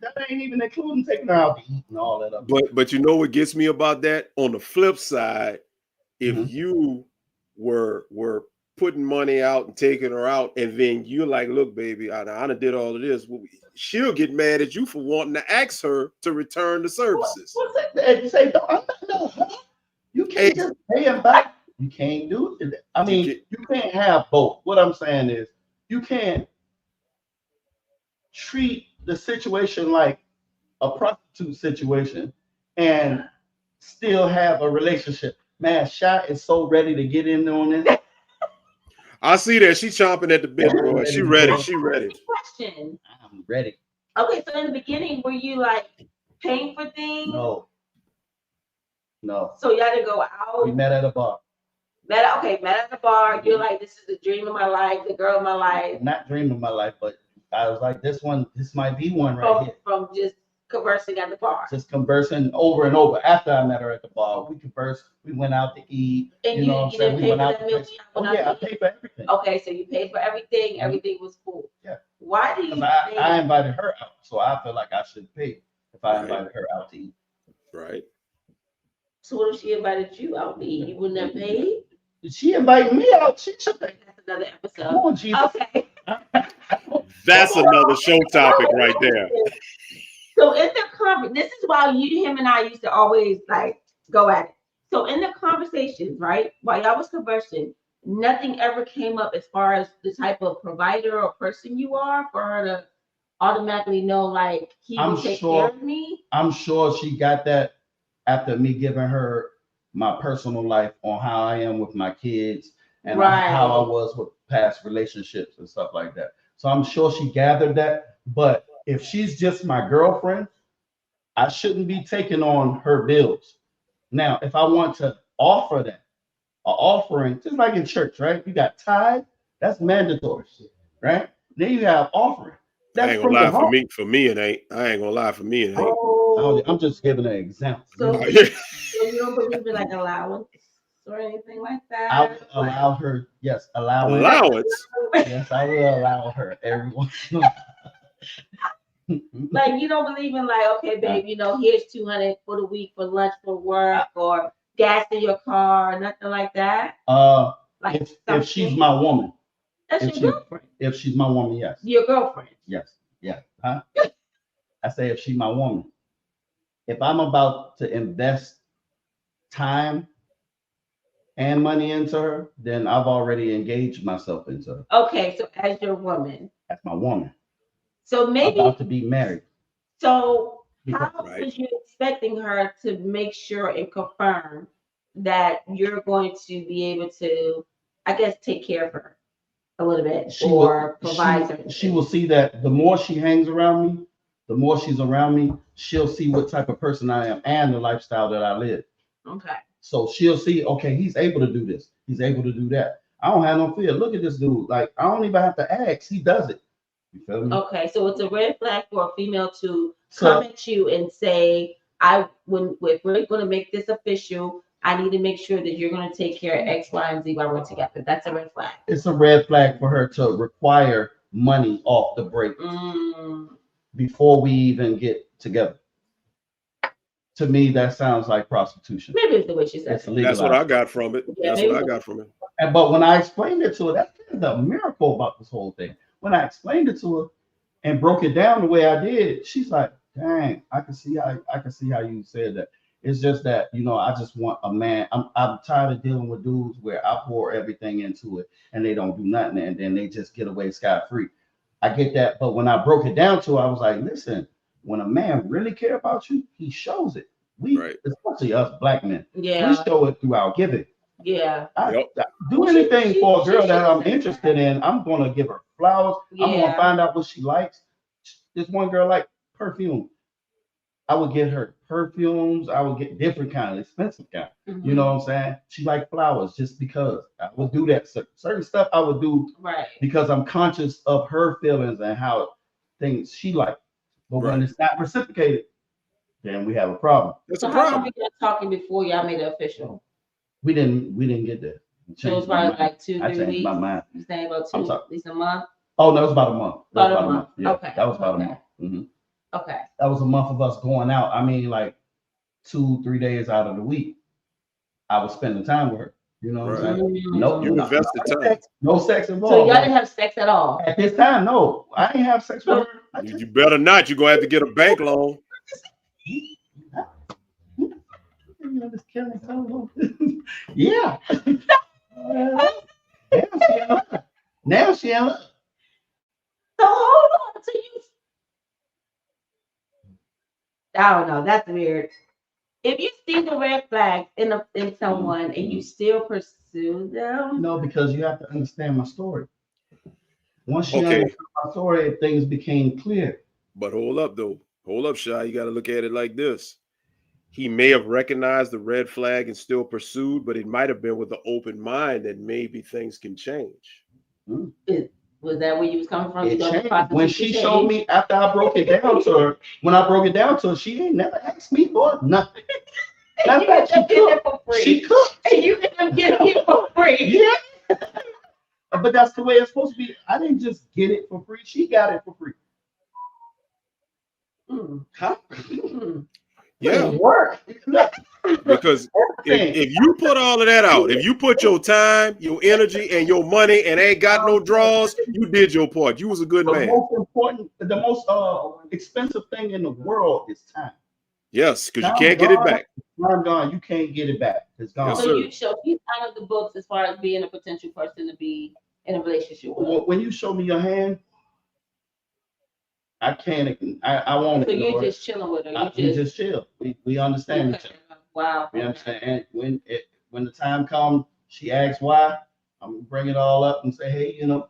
That ain't even including taking her out to eat and all that. But you know what gets me about that? On the flip side, if you were putting money out and taking her out, and then you're like, look, baby, I done did all of this, she'll get mad at you for wanting to ask her to return the services. What's that? You say, you can't just pay him back. You can't do it. I mean, you can't have both. What I'm saying is, you can't treat the situation like a prostitute situation and still have a relationship. Man, Shy is so ready to get in on this. I see that. She's chomping at the bit, bro. She ready. Question. I'm ready. Okay, so in the beginning, were you like paying for things? No. So y'all didn't go out? We met at a bar. Met at the bar. You're like, this is the dream of my life, the girl of my life. Not dream of my life, but I was like, this might be one here. From just conversing at the bar. Just conversing over and over. After I met her at the bar, we conversed. We went out to eat. And you didn't pay for that meal? I paid for everything. Okay, so you paid for everything. Everything was cool. Yeah. Why do you? I invited her out, so I feel like I should pay if I invited her out to eat. Right. So what if she invited you out to eat? You wouldn't have paid? She invited me out. She should pay. That's another episode. Come on, Jesus. Okay. That's another show topic right there. So in the this is why him and I used to always like go at it. So in the conversations, right, while y'all was conversing, nothing ever came up as far as the type of provider or person you are for her to automatically know, like, he will take care of me. I'm sure she got that after me giving her my personal life on how I am with my kids and how I was with past relationships and stuff like that. So I'm sure she gathered that. But if she's just my girlfriend, I shouldn't be taking on her bills. Now, if I want to offer that, an offering, just like in church, right? You got tithe, that's mandatory, right? Then you have offering. I ain't gonna lie, for me it ain't. I ain't gonna lie, for me it ain't. Oh, I'm just giving an example. So, so you don't believe in like allowance or anything like that? I would allow her, yes, allowance. Yes, I will allow her every once in a while. Like, you don't believe in like, okay, babe, you know, here's $200 for the week for lunch for work or gas in your car, nothing like that. Like if she's my woman. That's your girlfriend. If she's my woman, yes. Your girlfriend. Yes. Yeah. Huh? I say if she's my woman. If I'm about to invest time and money into her, then I've already engaged myself into her. Okay, so as your woman. That's my woman. So maybe about to be married. So how was you expecting her to make sure and confirm that you're going to be able to, I guess, take care of her a little bit provide her? She will see that the more she hangs around me, the more she's around me, she'll see what type of person I am and the lifestyle that I live. Okay. So she'll see, okay, he's able to do this. He's able to do that. I don't have no fear. Look at this dude. Like, I don't even have to ask. He does it. You feel me? Okay, so it's a red flag for a female to come at you and say, if we're going to make this official, I need to make sure that you're going to take care of X, Y, and Z while we're together. That's a red flag. It's a red flag for her to require money off the break before we even get together. To me, that sounds like prostitution. Maybe it's the way she said it. That's what I got from it. Yeah, that's what I got from it. But when I explained it to her, that's the miracle about this whole thing. When I explained it to her and broke it down the way I did, she's like, "Dang, I can see how you said that." It's just that, you know, I just want a man. I'm tired of dealing with dudes where I pour everything into it and they don't do nothing and then they just get away scot-free. I get that, but when I broke it down to her, I was like, "Listen, when a man really care about you, he shows it. Especially us black men, we show it through our giving. Yeah. I do anything for a girl that I'm interested in. I'm gonna give her flowers. I'm gonna find out what she likes. This one girl liked perfume. I would get her perfumes. I would get different kind, expensive kind. You know what I'm saying? She liked flowers just because. I would do that. Certain stuff I would do because I'm conscious of her feelings and how things she likes. But when it's not reciprocated, then we have a problem. So how long were you talking before y'all made it official? We didn't get there. So it was probably like 2-3 weeks. I changed my mind. You saying about at least a month? Oh no, it was about a month. About a month. Yeah, okay. That was about a month. Okay. That was a month of us going out. I mean, like 2-3 days out of the week, I was spending time with her. You know what I'm saying? No, you invested time. No sex involved. So y'all didn't have sex at all? At this time, no. I didn't have sex with her. You better not. You're gonna have to get a bank loan. Yeah. Now she in love. So hold on. So you, I don't know. That's weird. If you see the red flag in someone and you still pursue them, no, because you have to understand my story. Once you understand my story, things became clear. But hold up, though. Hold up, Shy. You got to look at it like this. He may have recognized the red flag and still pursued, but it might have been with an open mind that maybe things can change. Was that where you was coming from? It changed. When she showed me after I broke it down to her, she ain't never asked me for nothing. And you end up getting it for free. She cooked. And you end up getting it for free. Yeah. But that's the way it's supposed to be. I didn't just get it for free. She got it for free. Huh? Yeah. Work. Because if you put all of that out, if you put your time, your energy, and your money and ain't got no draws, you did your part. You was a good man. The most expensive thing in the world is time. Yes, because you can't get it back. Time gone, you can't get it back. It's gone. Yes, so he's out of the books as far as being a potential person to be in a relationship with. When you show me your hand, I can't. I won't. So you're just chilling with her. You just chill. We understand each other. Wow. We understand. And when the time comes, she asks why. I'm gonna bring it all up and say, hey, you know.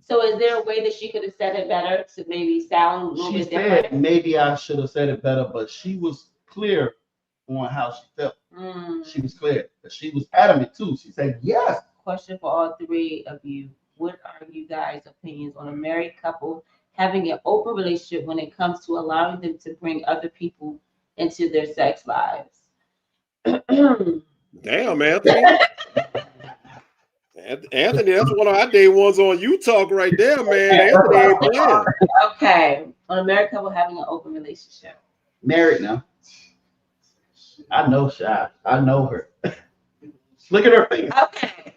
So is there a way that she could have said it better to maybe sound a little bit different? Maybe I should have said it better, but she was clear on how she felt. She was clear. But she was adamant too. She said yes. Question for all three of you. What are you guys' opinions on a married couple having an open relationship when it comes to allowing them to bring other people into their sex lives? Damn, Anthony. Anthony, that's one of our day ones on You Talk right there, man. Anthony ain't playing. Okay. On a married couple having an open relationship. Married now. I know Shy. I know her. Look at her face. Okay.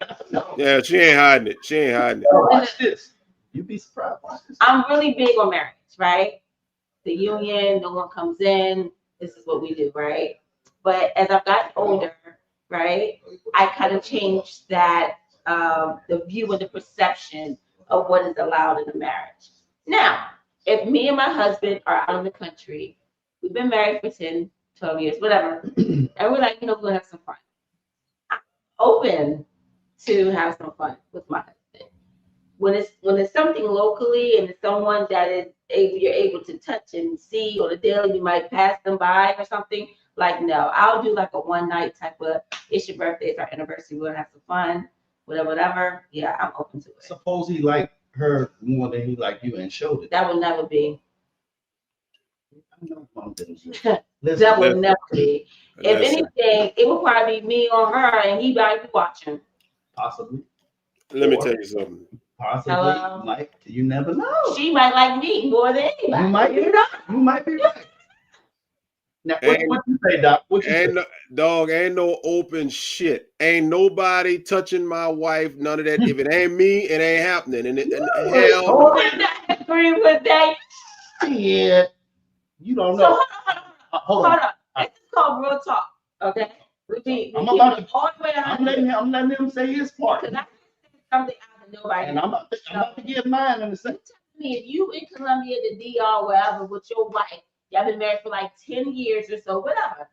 Yeah, she ain't hiding it. She ain't hiding it. Watch this. You'd be surprised. Watch this. I'm really big on marriage, right? The union, no one comes in. This is what we do, right? But as I've gotten older, right, I kind of changed that, the view and the perception of what is allowed in a marriage. Now, if me and my husband are out in the country, we've been married for 10, 12 years, whatever, and we're like, we're gonna have some fun. I'm open to have some fun with my husband. When it's something locally and it's someone that you're able to touch and see on a daily, you might pass them by or something. Like, no, I'll do like a one night type of, it's your birthday, it's our anniversary, we're gonna have some fun, whatever. Yeah, I'm open to it. Suppose he liked her more than he liked you and showed it. That would never be. Listen, That would never be. If anything, it would probably be me or her, and he might be watching. Possibly. Let me tell you something. Possibly. Hello? Like, you never know. She might like me more than anybody. You might be right. Now, what you say, Doc? What you say? Dog, ain't no open shit. Ain't nobody touching my wife. None of that. If it ain't me, it ain't happening. And hell, I agree with that. Yeah, you don't know. So, hold on. This is called real talk. Okay. I'm letting him say his part. Because I something out of nobody. And I'm about to give mine in the same. If you in Colombia, the DR, wherever, with your wife, y'all been married for like 10 years or so, whatever.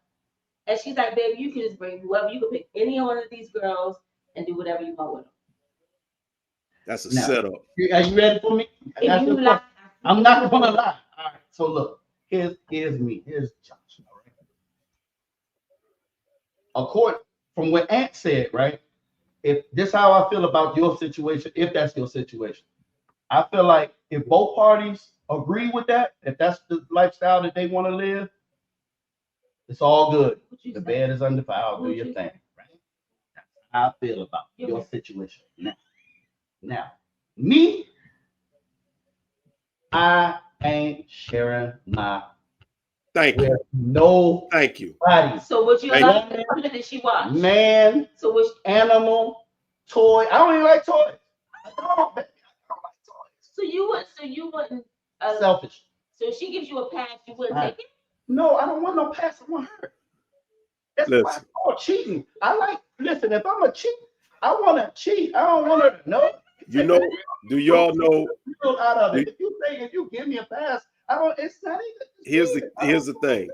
And she's like, baby, you can just bring whoever, you can pick any one of these girls and do whatever you want with them. That's a setup. Are you ready for me? I'm not gonna lie. All right. So look, here's me. Here's Josh. All right. According from what Ant said, right? If this is how I feel about your situation, if that's your situation, I feel like if both parties agree with that, if that's the lifestyle that they want to live, it's all good. The bed is undefiled. Do your thing, right? That's how I feel about your situation. Now, me, I ain't sharing my. Thank you. No. Thank you. Body. So what you like? Did she watch? Man. So which animal, toy? I don't even like toys. I don't like toys. So you wouldn't. Selfish. So if she gives you a pass, you wouldn't take it? No, I don't want no pass. I want her. That's why it's called cheating. Listen, if I'm a cheat, I want to cheat. I don't want her to know. You know, do y'all know? Out of it. If you give me a pass, I don't. It's not even. Here's the thing.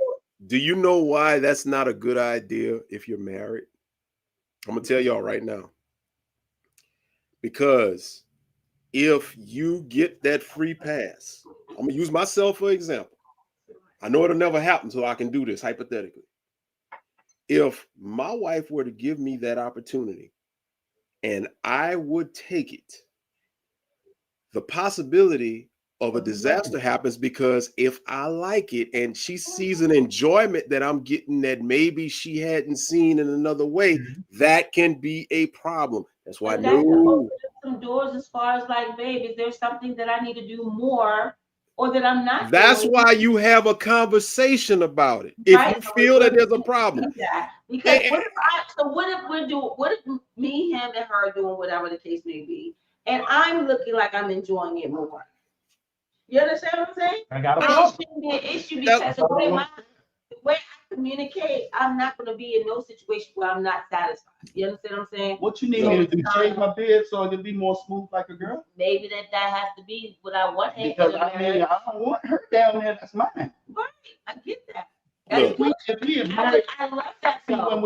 Do you know why that's not a good idea if you're married? I'm gonna tell y'all right now. Because if you get that free pass, I'm gonna use myself for example. I know it'll never happen, so I can do this hypothetically. If my wife were to give me that opportunity and I would take it, the possibility of a disaster happens because if I like it and she sees an enjoyment that I'm getting that maybe she hadn't seen in another way, that can be a problem. That's why some doors as far as like, babe, is there something that I need to do more or that I'm not. That's why you have a conversation about it. If you feel that there's a problem. Because what if me, him, and her doing whatever the case may be, and I'm looking like I'm enjoying it more? You understand what I'm saying? I got it shouldn't be an issue because the way I communicate, I'm not going to be in no situation where I'm not satisfied. You understand what I'm saying? What you need me to do? Change my bed so it can be more smooth like a girl? Maybe that has to be what I want. Because I don't want her down there. That's mine. Right, I get that. If we are married, I love that. See, when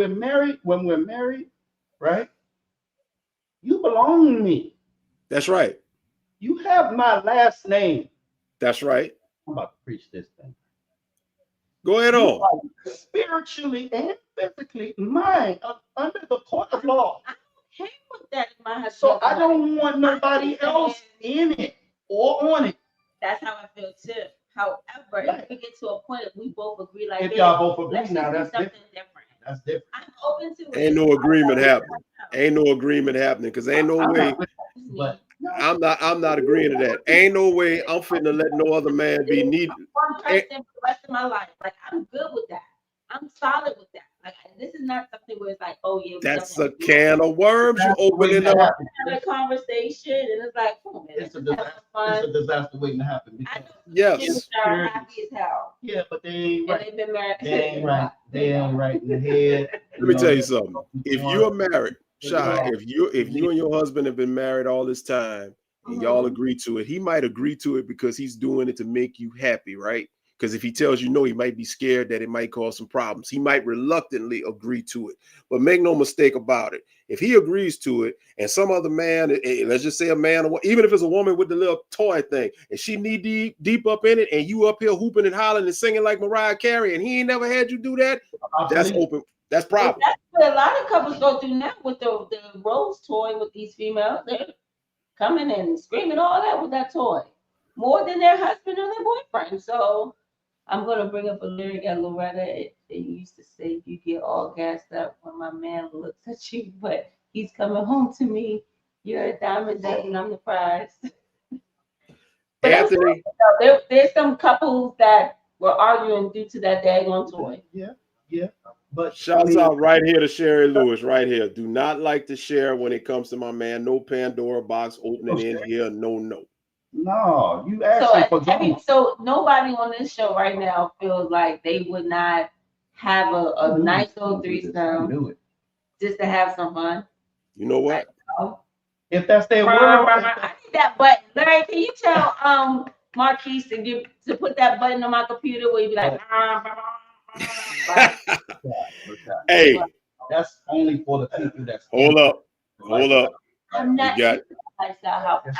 we're married, right? You belong to me. That's right. You have my last name. That's right. I'm about to preach this thing. Go ahead on. Spiritually and physically mine under the court of law. I'm okay with that. So I don't want nobody else in it or on it. That's how I feel too. However, if we get to a point if we both agree like if y'all both agree now, that's something different. That's different. I'm open to it. Ain't no agreement happening. Ain't no agreement happening because ain't no way. But I'm not agreeing to that. Ain't no way I'm finna let no other man be needed. One person for the rest of my life. Like I'm good with that. I'm solid with that. Like this is not something where it's like, oh yeah. That's a can of worms you opening up. A conversation and it's like, oh man, it's a disaster waiting to happen. Yes. Are happy as hell. Yeah, but they ain't right. They've been married. They ain't right. They ain't right in the head. Let me tell you something. If you're married, Shy, if you and your husband have been married all this time and y'all agree to it, he might agree to it because he's doing it to make you happy, right? Because if he tells you no, he might be scared that it might cause some problems. He might reluctantly agree to it. But make no mistake about it. If he agrees to it and some other man, let's just say a man, even if it's a woman with the little toy thing, and she knee deep up in it and you up here hooping and hollering and singing like Mariah Carey and he ain't never had you do that, that's open. That's problem. That's what a lot of couples go through now with the rose toy with these females. They're coming and screaming all that with that toy. More than their husband or their boyfriend. So I'm going to bring up a lyric at Loretta. It used to say, you get all gassed up when my man looks at you, but he's coming home to me. You're a diamond and I'm the prize. But Anthony. There's some couples that were arguing due to that daggone toy. Yeah. But shouts out right here to Sherry Lewis, right here. Do not like to share when it comes to my man. No Pandora box opening in here. No. No, you actually so nobody on this show right now feels like they would not have a nice little threesome just to have some fun. You know what? If that's their word, I need that button. Larry, can you tell Marquise to put that button on my computer where you be like, hey, that's only for the people that's hold up. I'm not lifestyle, however.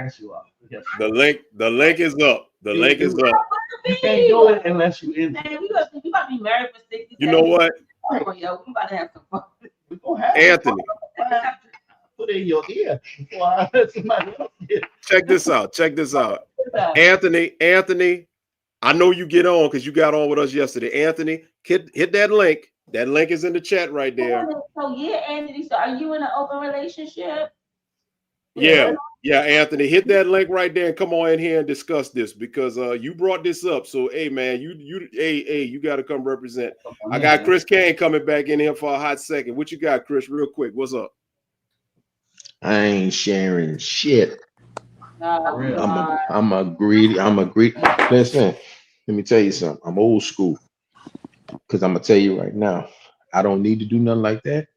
Yes, you are. Yes. The link is up. The link is up. You can't do it unless you in. Man, we about to be married for 60 You know what? Oh, yo, we about to have some fun. We gonna have Anthony. Put it in your ear before I let somebody else get it. Check this out. Anthony, I know you get on because you got on with us yesterday. Anthony, hit that link. That link is in the chat right there. So yeah, Anthony. So are you in an open relationship? Yeah, Anthony, hit that link right there and come on in here and discuss this because you brought this up. So hey man, you got to come represent. I got Chris Kane coming back in here for a hot second. What you got, Chris? Real quick, what's up? I ain't sharing shit. I'm a greedy. Listen, let me tell you something. I'm old school because I'm gonna tell you right now. I don't need to do nothing like that.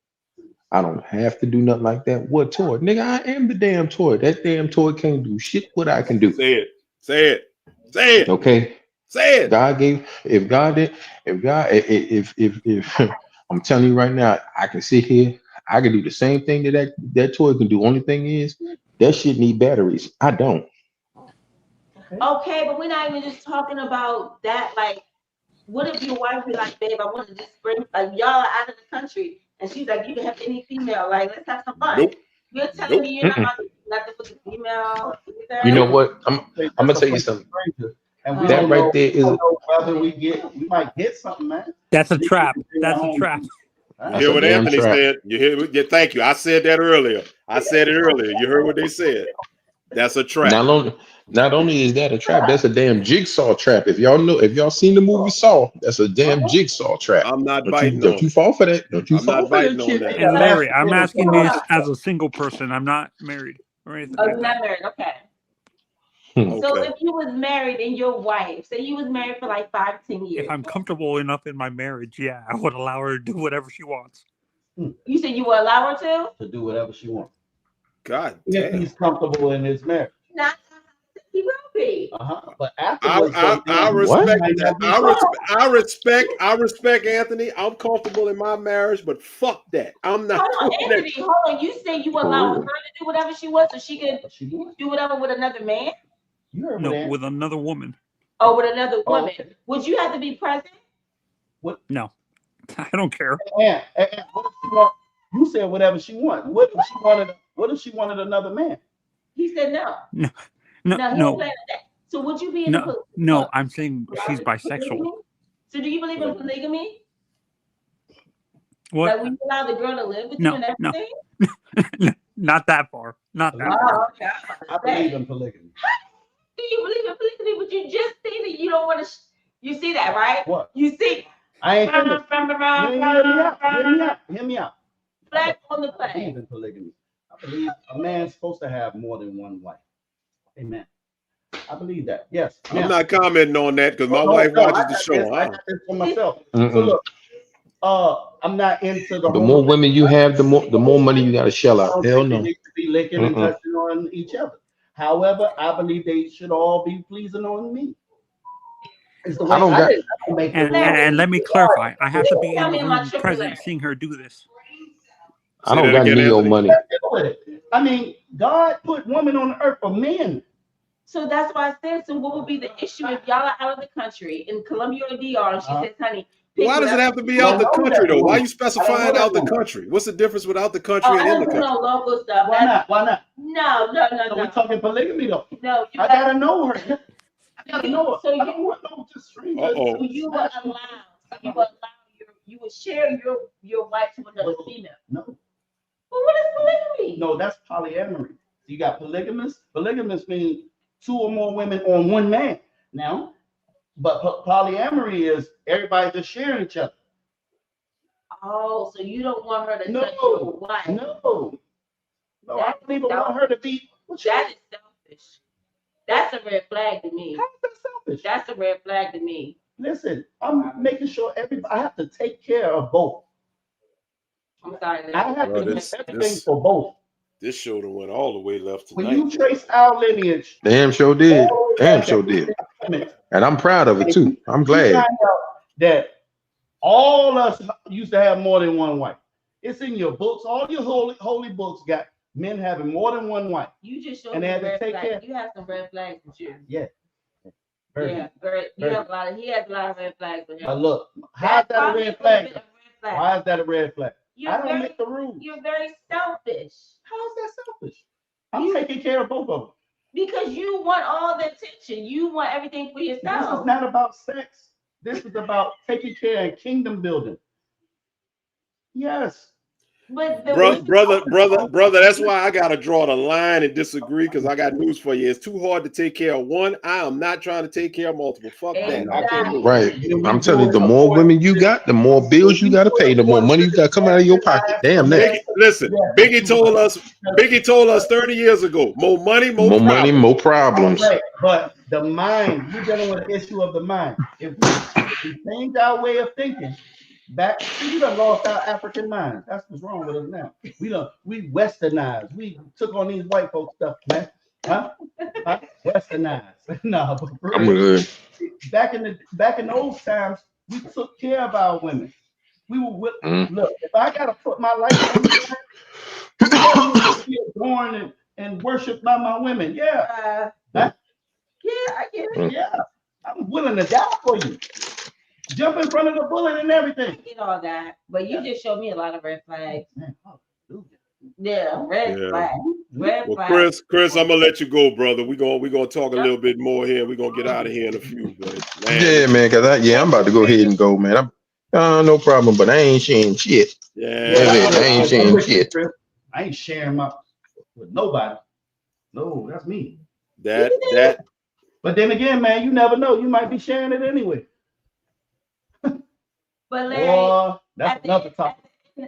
I don't have to do nothing like that. What toy? Nigga, I am the damn toy. That damn toy can't do shit what I can do. Say it. Okay. Say it. If I'm telling you right now, I can sit here, I can do the same thing that toy can do. Only thing is that shit need batteries. I don't. Okay, but we're not even just talking about that. Like, what if your wife be like, babe, I want to just bring, like, y'all are out of the country. And she's like, you can have any female. Like, let's have some fun. Nope. You're telling me you're not nothing for the female. You know what? I'm gonna tell you something. And that right there is whether we might get something, man. That's a trap. That's a trap. You hear what Anthony said? You hear? Thank you. I said that earlier. You heard what they said. That's a trap. Not only is that a trap, that's a damn jigsaw trap. If y'all seen the movie Saw, that's a damn jigsaw trap. I'm not Don't you fall for that. Don't you fall for that shit. And Larry, I'm asking this as a single person. I'm not married or anything. Oh, like you're that. not married. Okay. Okay. So if you was married and your wife, say you was married for like 5-10 years. If I'm comfortable enough in my marriage, yeah, I would allow her to do whatever she wants. You said you would allow her To do whatever she wants. God If damn. he's comfortable in his marriage. Not he will be. But afterwards, I respect that. I respect Anthony. I'm comfortable in my marriage, but fuck that. I'm not. Hold on, Anthony. Hold on. You said you allow her to do whatever she wants, so she can do whatever with another man. No, with another woman. Oh, with another woman. Okay. Would you have to be present? What? No, I don't care. And what if she want? You said whatever she wants. What if she wanted? What if she wanted another man? He said no. No. So would you be in the No, I'm saying she's bisexual. So do you believe in polygamy? What? Like when you allow the girl to live with you and everything? No. Not that far. Not that far. Okay. I believe in polygamy. Do you believe in polygamy? But you just say that you don't want to. You see that, right? What? You see. I ain't finished. Hear me out. Flag on the I flag. believe in polygamy. I believe a man's supposed to have more than one wife. Amen. I believe that. Yes. I'm not commenting on that because my wife watches the show. I got this for myself. So look, I'm not into the more women you have, the more money you got to shell out. Hell no. They need to be licking and touching on each other. However, I believe they should all be pleasing on me. I don't got. And let me clarify. I have to be in the room present seeing her do this. I don't got Neo money. I mean, God put women on the earth for men. So that's why I said, so what would be the issue if y'all are out of the country in Colombia or DR and she says, honey, why does it have to be out the country though? Why are you specifying out the country? What's the difference with out the country and in the country? No local stuff. Why not? No. We're talking polygamy though. No, I gotta know her. So you will allow you will share your wife to another female. No. Well, what is polygamy? No, that's polyamory. You got polygamous. Polygamous means 2 or more women on one man. Now, but polyamory is everybody just sharing each other. Oh, so you don't want her to touch your wife? No, I don't even want her to be. That is selfish. That's a red flag to me. How's that selfish? That's a red flag to me. Listen, I'm making sure I have to take care of both. I'm sorry. I have to do everything for both. This show done went all the way left tonight. When you trace our lineage, damn sure did. And I'm proud of it too. I'm glad that all us used to have more than one wife. It's in your books. All your holy books got men having more than one wife. You just showed and me they had to red take flags. care. You have some red flags with you. Yeah. Yeah, you have a lot of. He has a lot of red flags with him. But look, how's that a red flag? Why is that a red flag? I don't make the rules. You're very selfish. How is that selfish? I'm taking care of both of them. Because you want all the attention. You want everything for yourself. This is not about sex. This is about taking care and kingdom building. Yes. But brother, that's why I gotta draw the line and disagree, because I got news for you. It's too hard to take care of one. I am not trying to take care of multiple. Fuck that. Right. I'm telling you, the more women you got, the more bills you gotta pay, the more money you gotta come out of your pocket. Damn that. Listen, Biggie told us 30 years ago, more money, more problems. Right. But the mind, we're dealing with the issue of the mind. If we change our way of thinking, we done lost our African mind. That's what's wrong with us now. We westernized. We took on these white folks stuff, man. Huh? Westernized. No, but I'm good. Back in the old times, we took care of our women. We were look, if I gotta put my life on the line, be adorned and worshipped by my women. Yeah. Yeah, I get it. Yeah. I'm willing to die for you. Jump in front of the bullet and everything. I get all that, but you just showed me a lot of red flags. Yeah, red flags. Red flags. Chris, I'm gonna let you go, brother. We're gonna talk a little bit more here. We're gonna get out of here in a few. But, yeah, man, because I'm about to go ahead and go, man. No problem, but I ain't sharing shit. Yeah, I ain't sharing shit. I ain't sharing with nobody. No, that's me. That. But then again, man, you never know. You might be sharing it anyway. But Larry, that's another topic.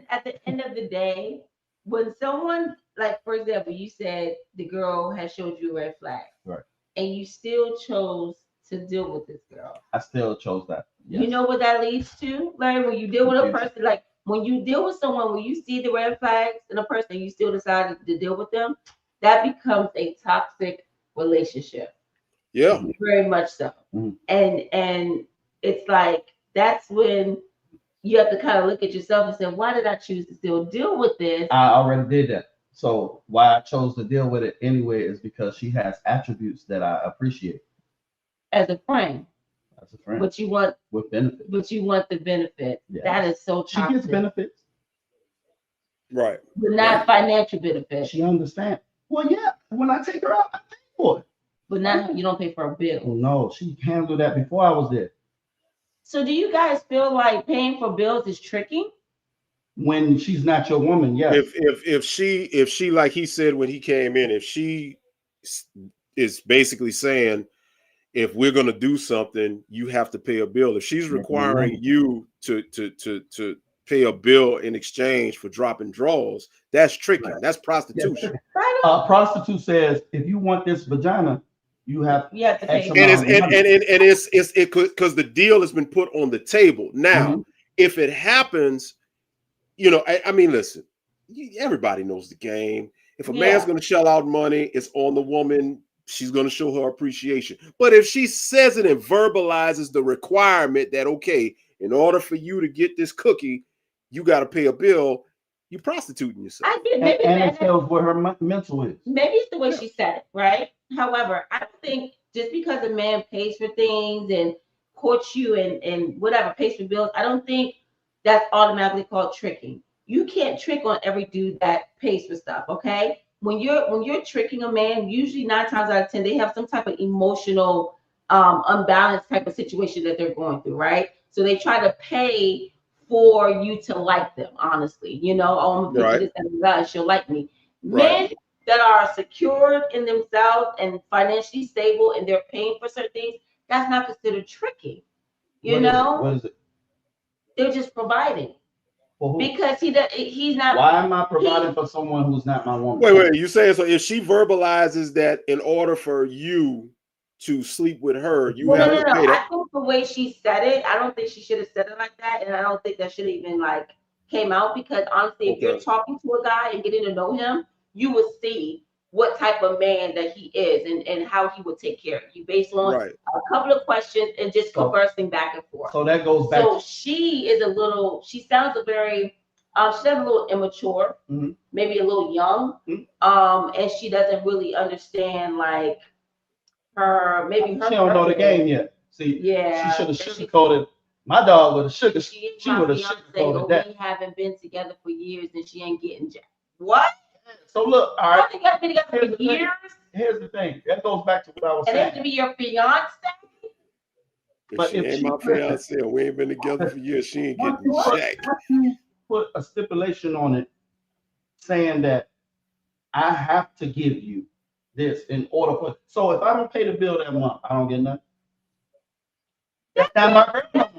At the end of the day, when someone, like for example, you said the girl has showed you a red flag, right? And you still chose to deal with this girl. I still chose that. Yes. You know what that leads to, Larry? When you deal with a person, like when you deal with someone, when you see the red flags in a person, you still decide to deal with them, that becomes a toxic relationship. Yeah. Very much so. Mm-hmm. And it's like, that's when you have to kind of look at yourself and say, why did I choose to still deal with this? I already did that. So why I chose to deal with it anyway is because she has attributes that I appreciate. As a friend. As a friend. But you want with benefits. But you want the benefit. Yeah. That is so toxic. She gets benefits. Right. But not financial benefits. She understands. Well, yeah. When I take her out, I pay for it. But now you don't pay for a bill. No, she handled that before I was there. So do you guys feel like paying for bills is tricky? When she's not your woman, yes. If she like he said when he came in, if she is basically saying, if we're gonna do something, you have to pay a bill. If she's requiring you to pay a bill in exchange for dropping draws, that's tricky. Right. That's prostitution. A prostitute says, if you want this vagina, you have to pay. And it's because the deal has been put on the table. Now, if it happens, you know, I mean, listen, everybody knows the game. If a man's going to shell out money, it's on the woman. She's going to show her appreciation. But if she says it and verbalizes the requirement that, okay, in order for you to get this cookie, you got to pay a bill, you're prostituting yourself. And it tells where her mental is. Maybe it's the way she said it, right? However, I don't think just because a man pays for things and courts you and whatever, pays for bills, I don't think that's automatically called tricking. You can't trick on every dude that pays for stuff, okay? When you're tricking a man, usually 9 times out of 10, they have some type of emotional unbalanced type of situation that they're going through, right? So they try to pay for you to like them, honestly. You know, oh, I'm gonna this and that, she'll like me. Men that are secured in themselves and financially stable and they're paying for certain things, that's not considered tricking. You know? What is it? They're just providing. Because he's not. Why am I providing for someone who's not my woman? Wait, you say so if she verbalizes that in order for you to sleep with her, you have to pay that. I think the way she said it, I don't think she should have said it like that, and I don't think that should have even like came out, because honestly, if you're talking to a guy and getting to know him, you will see what type of man that he is and how he would take care of you based on a couple of questions and just conversing back and forth. So that goes back. So she sounds a very, she's a little immature, maybe a little young, and she doesn't really understand like maybe her. She don't know the game yet. See, she should have sugarcoated. My dog would have she would have sugarcoated that. We haven't been together for years and she ain't getting jacked. What? So look, all right. You got to be together for years. Here's the thing. That goes back to what I was saying. And it has to be your fiance. But if she ain't my fiance, we ain't been together for years. She ain't getting jacked. Put a stipulation on it, saying that I have to give you this in order for. So if I don't pay the bill that month, I don't get nothing. That's not my girl.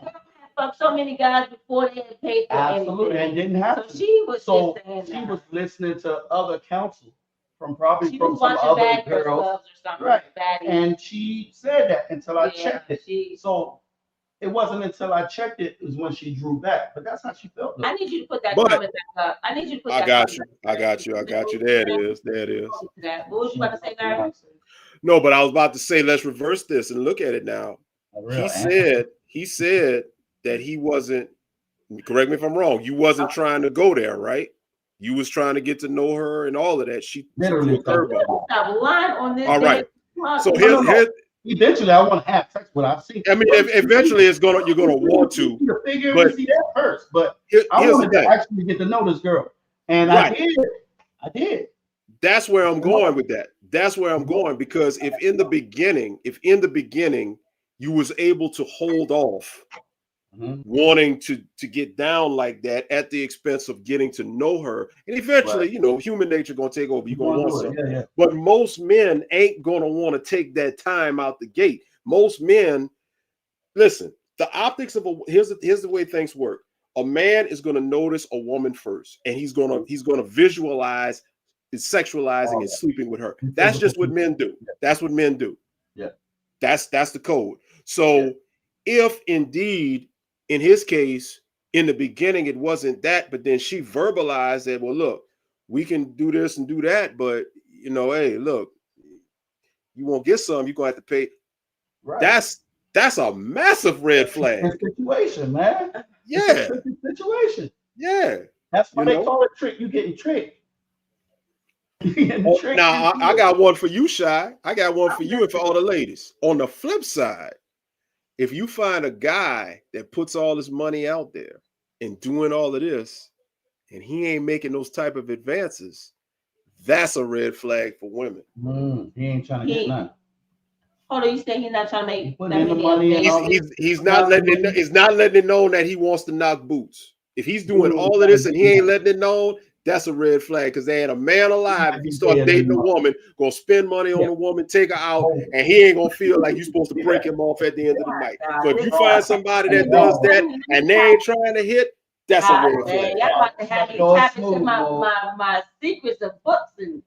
Fuck so many guys before they had paid for absolutely anything. And didn't have to. She was so just saying she that. Was listening to other counsel from probably she from some other girls, or something, right? And she said that until I checked it. So it wasn't until I checked it is when she drew back. But that's how she felt. I need you to put that comment back up. I need you to put that. I got you. There it is. What was you about to say, Larry? No, but I was about to say, let's reverse this and look at it now. He said that he wasn't, correct me if I'm wrong, you wasn't trying to go there, right? You was trying to get to know her and all of that. She threw a curveball. All right. So here's eventually I want to have sex with her. I've seen. I mean, eventually you're gonna want to. Figure and see that first, but I wanted to actually get to know this girl, and I did. That's where I'm going with that. That's where I'm going, because if in the beginning you was able to hold off wanting to get down like that at the expense of getting to know her. And eventually, you know, human nature gonna take over. You're gonna want something. But most men ain't gonna want to take that time out the gate. Most men, listen, the optics of here's the way things work. A man is gonna notice a woman first, and he's gonna visualize is sexualizing and sleeping with her. That's just what men do. That's what men do. Yeah. That's the code. So if indeed, in his case, in the beginning, it wasn't that, but then she verbalized that, well, look, we can do this and do that, but you know, hey, look, you won't get some, you're gonna have to pay. Right. That's a massive red flag. It's a situation, man. Yeah. It's a situation. Yeah. That's why they call it trick. You getting tricked. Now I got one for you, Shy. I got one for you and for all the ladies. On the flip side, if you find a guy that puts all this money out there and doing all of this, and he ain't making those type of advances, that's a red flag for women. He ain't trying to get none. Hold on, you say he's not trying to make money? He's not letting it known that he wants to knock boots. If he's doing all of this and he ain't letting it known, that's a red flag, because there ain't a man alive, if he start dating a woman, gonna spend money on a woman, take her out, and he ain't gonna feel like you're supposed to break him off at the end of the night. So if you find somebody that does that and they ain't trying to hit, that's a red flag. Y'all about to have me tap into my secrets of books, and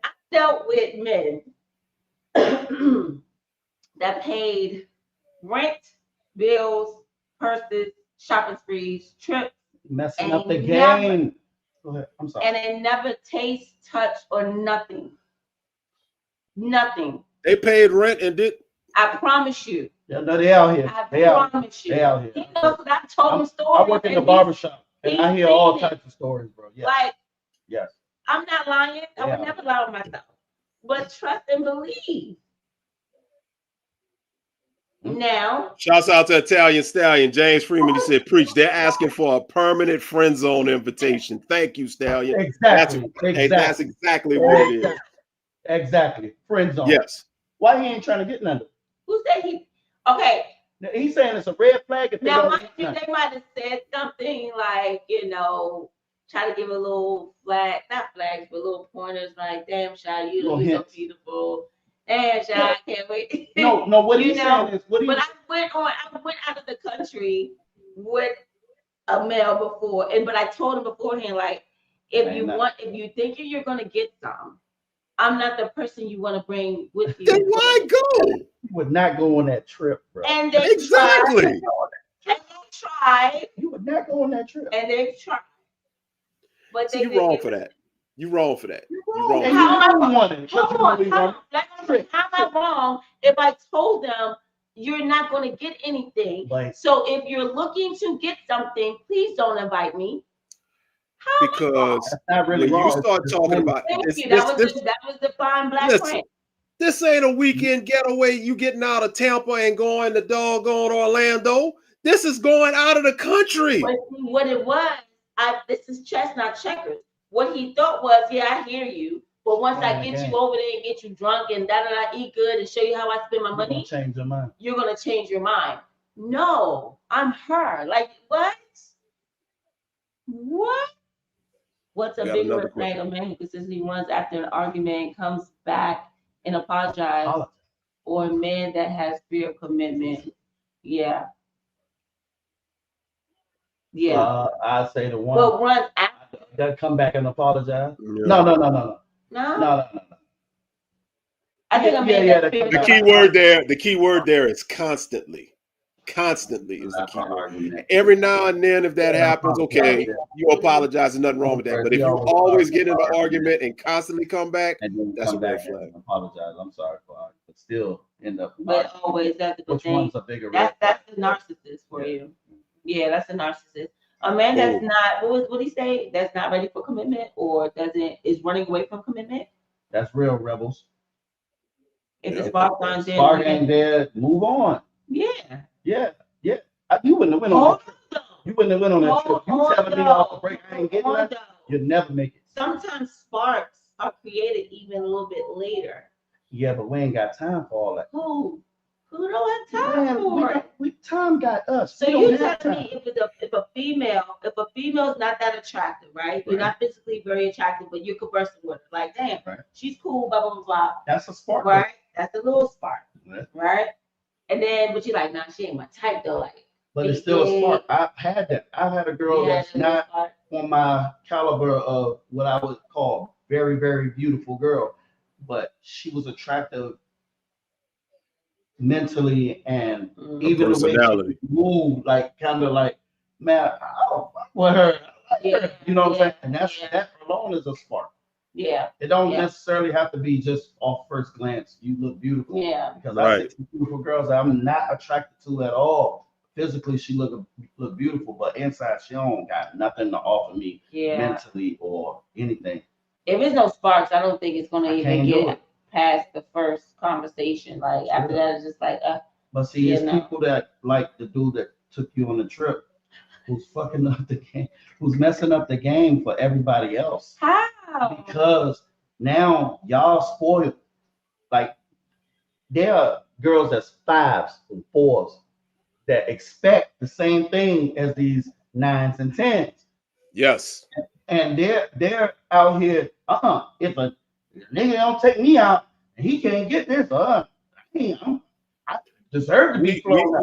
I dealt with men that paid rent, bills, purses, shopping sprees, trips, messing up the game. Go ahead. I'm sorry. And it never taste, touch, or nothing. Nothing. They paid rent and did. I promise you. Yeah, no, they out here. They promise you. They out here. He knows that I told him stories. I work in the barbershop, and I hear all types of stories, bro. Yes. Like, yes. I'm not lying. I would never lie on myself. But trust and believe. Now, shouts out to Italian Stallion James Freeman. He said, "Preach." They're asking for a permanent friend zone invitation. Thank you, Stallion. Exactly. That's exactly what it is. Exactly. Friend zone. Yes. Why he ain't trying to get none? Who said he? Okay. Now, he's saying it's a red flag. If now, they might have said something like, you know, try to give a little flag, not flags, but little pointers, like, "Damn, Shy, you're so beautiful. And I can't wait." No, what he's saying is what he. But I went out of the country with a male before, but I told him beforehand, like, if you think you're gonna get some, I'm not the person you want to bring with you. Then why go? You would not go on that trip, bro. And they exactly. tried. And they tried. You would not go on that trip. And they tried. But you're wrong for that. You're wrong for that. You're wrong. How am I wrong if I told them you're not going to get anything? Right. So if you're looking to get something, please don't invite me. Because that's not really when wrong. You start talking about that was the fine black print. This ain't a weekend getaway. You getting out of Tampa and going to doggone Orlando. This is going out of the country. What it was, this is chess, not checkers. What he thought was, I hear you, but once I get you over there and get you drunk and eat good and show you how I spend my money, change your mind. You're gonna change your mind. No, I'm her. Like, what? What's a bigger red flag? A man who consistently runs after an argument, comes back and apologizes, or a man that has fear of commitment? Yeah. I'd say the one. But runs after. That come back and apologize. Yeah. No. I think the key word there is constantly. Constantly is the key word. Every now and then, if that happens, okay, you apologize. There's nothing wrong with that. But if you always get in an argument and constantly come back, that's a red flag. Apologize. I'm sorry for it, but still end up. But always that's the thing. One's a bigger that's the narcissist for you. Yeah, that's a narcissist. A man that's not, what he say? That's not ready for commitment, or is running away from commitment. That's real rebels. If the spark ain't there, spark ain't there, move on. Yeah. You wouldn't have went on that trip. You wouldn't have went on that trip. You telling me off the break, I ain't getting that. You'll never make it. Sometimes sparks are created even a little bit later. Yeah, but we ain't got time for all that. Who? Who don't have time for it? Time got us. So you tell me if a female's not that attractive, right? You're not physically very attractive, but you're conversing with her. Like, damn, she's cool, blah, blah, blah. That's a spark. Right? That's a little spark. Right? And then, but you're like, nah, she ain't my type though. Like, but it's still a spark. I've had that. I've had a girl that's not on my caliber of what I would call very, very beautiful girl, but she was attractive mentally and even the way she moved, like kind of like, man, I don't fuck with her. You know what I'm saying? And that alone is a spark. Yeah. It don't necessarily have to be just off first glance. You look beautiful. Yeah. Because I see beautiful girls that I'm not attracted to at all. Physically, she look beautiful, but inside she don't got nothing to offer me mentally or anything. If there's no sparks, I don't think it's gonna even get past the first conversation. Like after that, it's just like But see, it's people that like the dude that took you on the trip, who's fucking up the game, who's messing up the game for everybody else. How? Because now y'all spoiled. Like there are girls that's 5s and 4s that expect the same thing as these 9s and 10s. Yes. And they're out here. If a nigga don't take me out, and he can't get this. I deserve to be flown.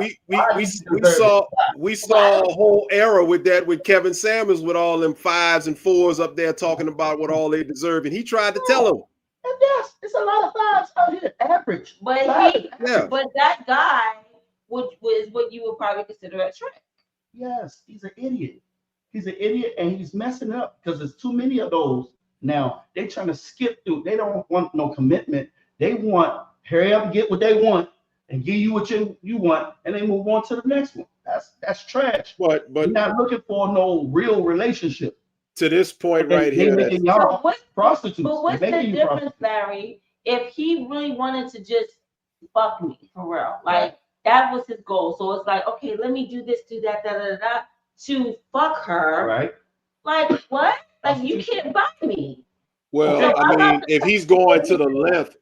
We saw a whole era with that with Kevin Samuels with all them 5s and 4s up there talking about what all they deserve, and he tried to tell them. And yes, it's a lot of 5s out here, average. But but that guy was what you would probably consider a trick. Yes, he's an idiot. He's an idiot, and he's messing up because there's too many of those. Now they're trying to skip through. They don't want no commitment. They want hurry up and get what they want and give you what you want, and they move on to the next one. That's trash. But you're not looking for no real relationship. To this point right here, prostitutes. But what's the difference, Larry? If he really wanted to just fuck me for real, like that was his goal. So it's like, okay, let me do this, do that, to fuck her. Right. Like what? Like you can't buy me. Well, so I mean, if he's going to the length,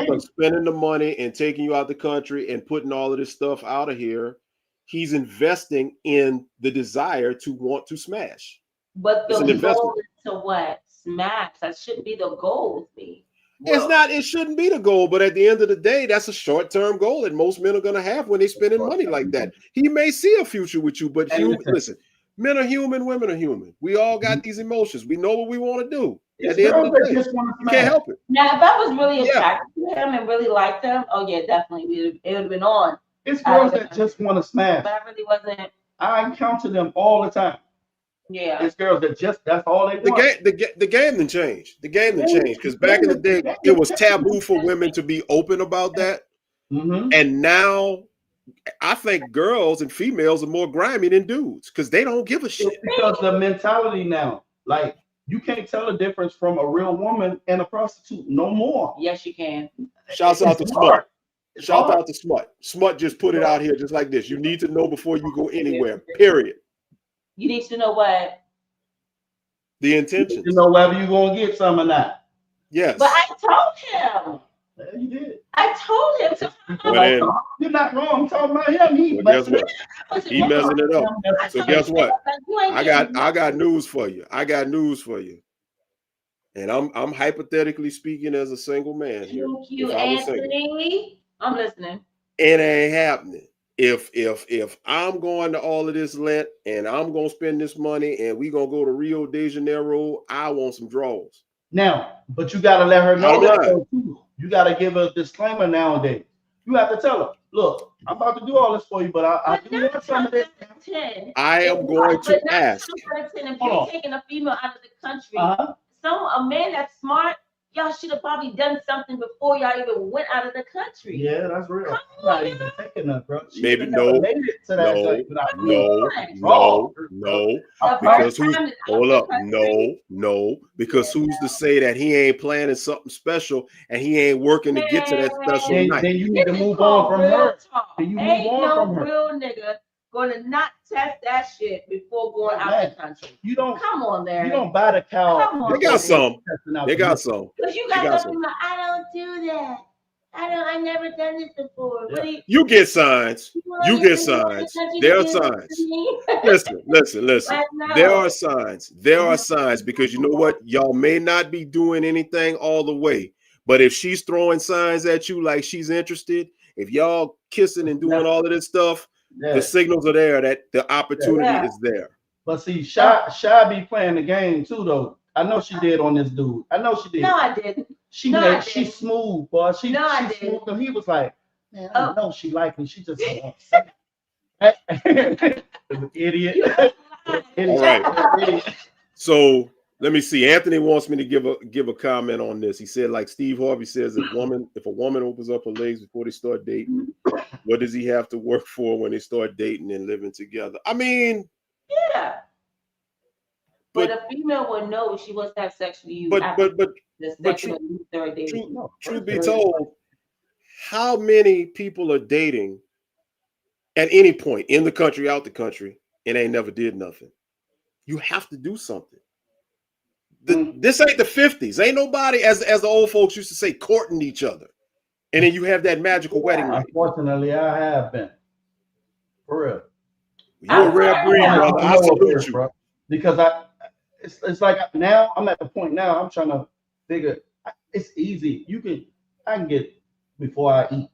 of spending the money and taking you out the country and putting all of this stuff out of here, he's investing in the desire to want to smash. But the goal is to what? Smash. That shouldn't be the goal with me. Well, it shouldn't be the goal, but at the end of the day, that's a short-term goal that most men are going to have when they're spending money like that. He may see a future with you, but listen, men are human, women are human. We all got these emotions. We know what we want to do. At the end of the day, you can't help it. Now, if I was really attracted to him and really liked him, oh yeah, definitely, it would have been on. It's girls that just want to smash. But I really wasn't. I encounter them all the time. Yeah. It's girls that that's all they want. The game didn't change. The game didn't change because back in the day, it was taboo for women to be open about that. Mm-hmm. And now I think girls and females are more grimy than dudes because they don't give a shit. It's because the mentality now, like you can't tell the difference from a real woman and a prostitute no more. Yes, you can. Shouts out to Smut. Shout out to Smut. Smut just put it out here just like this. You need to know before you go anywhere, period. You need to know what? The intentions. You know whether you're going to get some or not. Yes. But I told him. Yeah, you did. I told him to. You're not wrong. I'm talking about him. He messing it up. So guess what? I got news for you. I got news for you. And I'm hypothetically speaking as a single man here. Thank you, Anthony. I'm listening. It ain't happening. If I'm going to all of this Lent and I'm gonna spend this money and we gonna go to Rio de Janeiro, I want some draws. Now, but you gotta let her know that too. You gotta give a disclaimer nowadays. You have to tell her, look, I'm about to do all this for you, but I do want some of this. I am going to ask. If you're taking a female out of the country, a man that's smart, y'all should have probably done something before y'all even went out of the country. Yeah, that's real. Come on, not even taking her, bro. Maybe no. Because because who's to say that he ain't planning something special and he ain't working to get to that special night? Then you need to move on from her. Ain't no real nigga gonna not test that shit before going out the country. You don't come on there. You don't buy the cow. They got some. They got some. Because you got something like, I don't do that. I never done this before. Yeah. You get signs. You get signs. There are signs. Listen. There are signs. There are signs because you know what? Y'all may not be doing anything all the way, but if she's throwing signs at you like she's interested, if y'all kissing and doing all of this stuff, the signals are there that the opportunity is there. But see, Shy be playing the game too, though. I know she did on this dude. I know she did. No, I didn't. She's smooth, boy. She smooth. And he was like, man, I know she like me. She just wants idiot. All right. So let me see. Anthony wants me to give a comment on this. He said, like Steve Harvey says, if a woman opens up her legs before they start dating, what does he have to work for when they start dating and living together? I mean, yeah. But a female would know if she wants to have sex with you. But truth be told, how many people are dating at any point in the country, out the country, and ain't never did nothing? You have to do something. This ain't the 50s. Ain't nobody, as the old folks used to say, courting each other. And then you have that magical wedding night. Unfortunately, I have been. For real. You're a rare breed, brother. I salute you. Because it's like now I'm at the point now I'm trying to figure it's easy. I can get before I eat.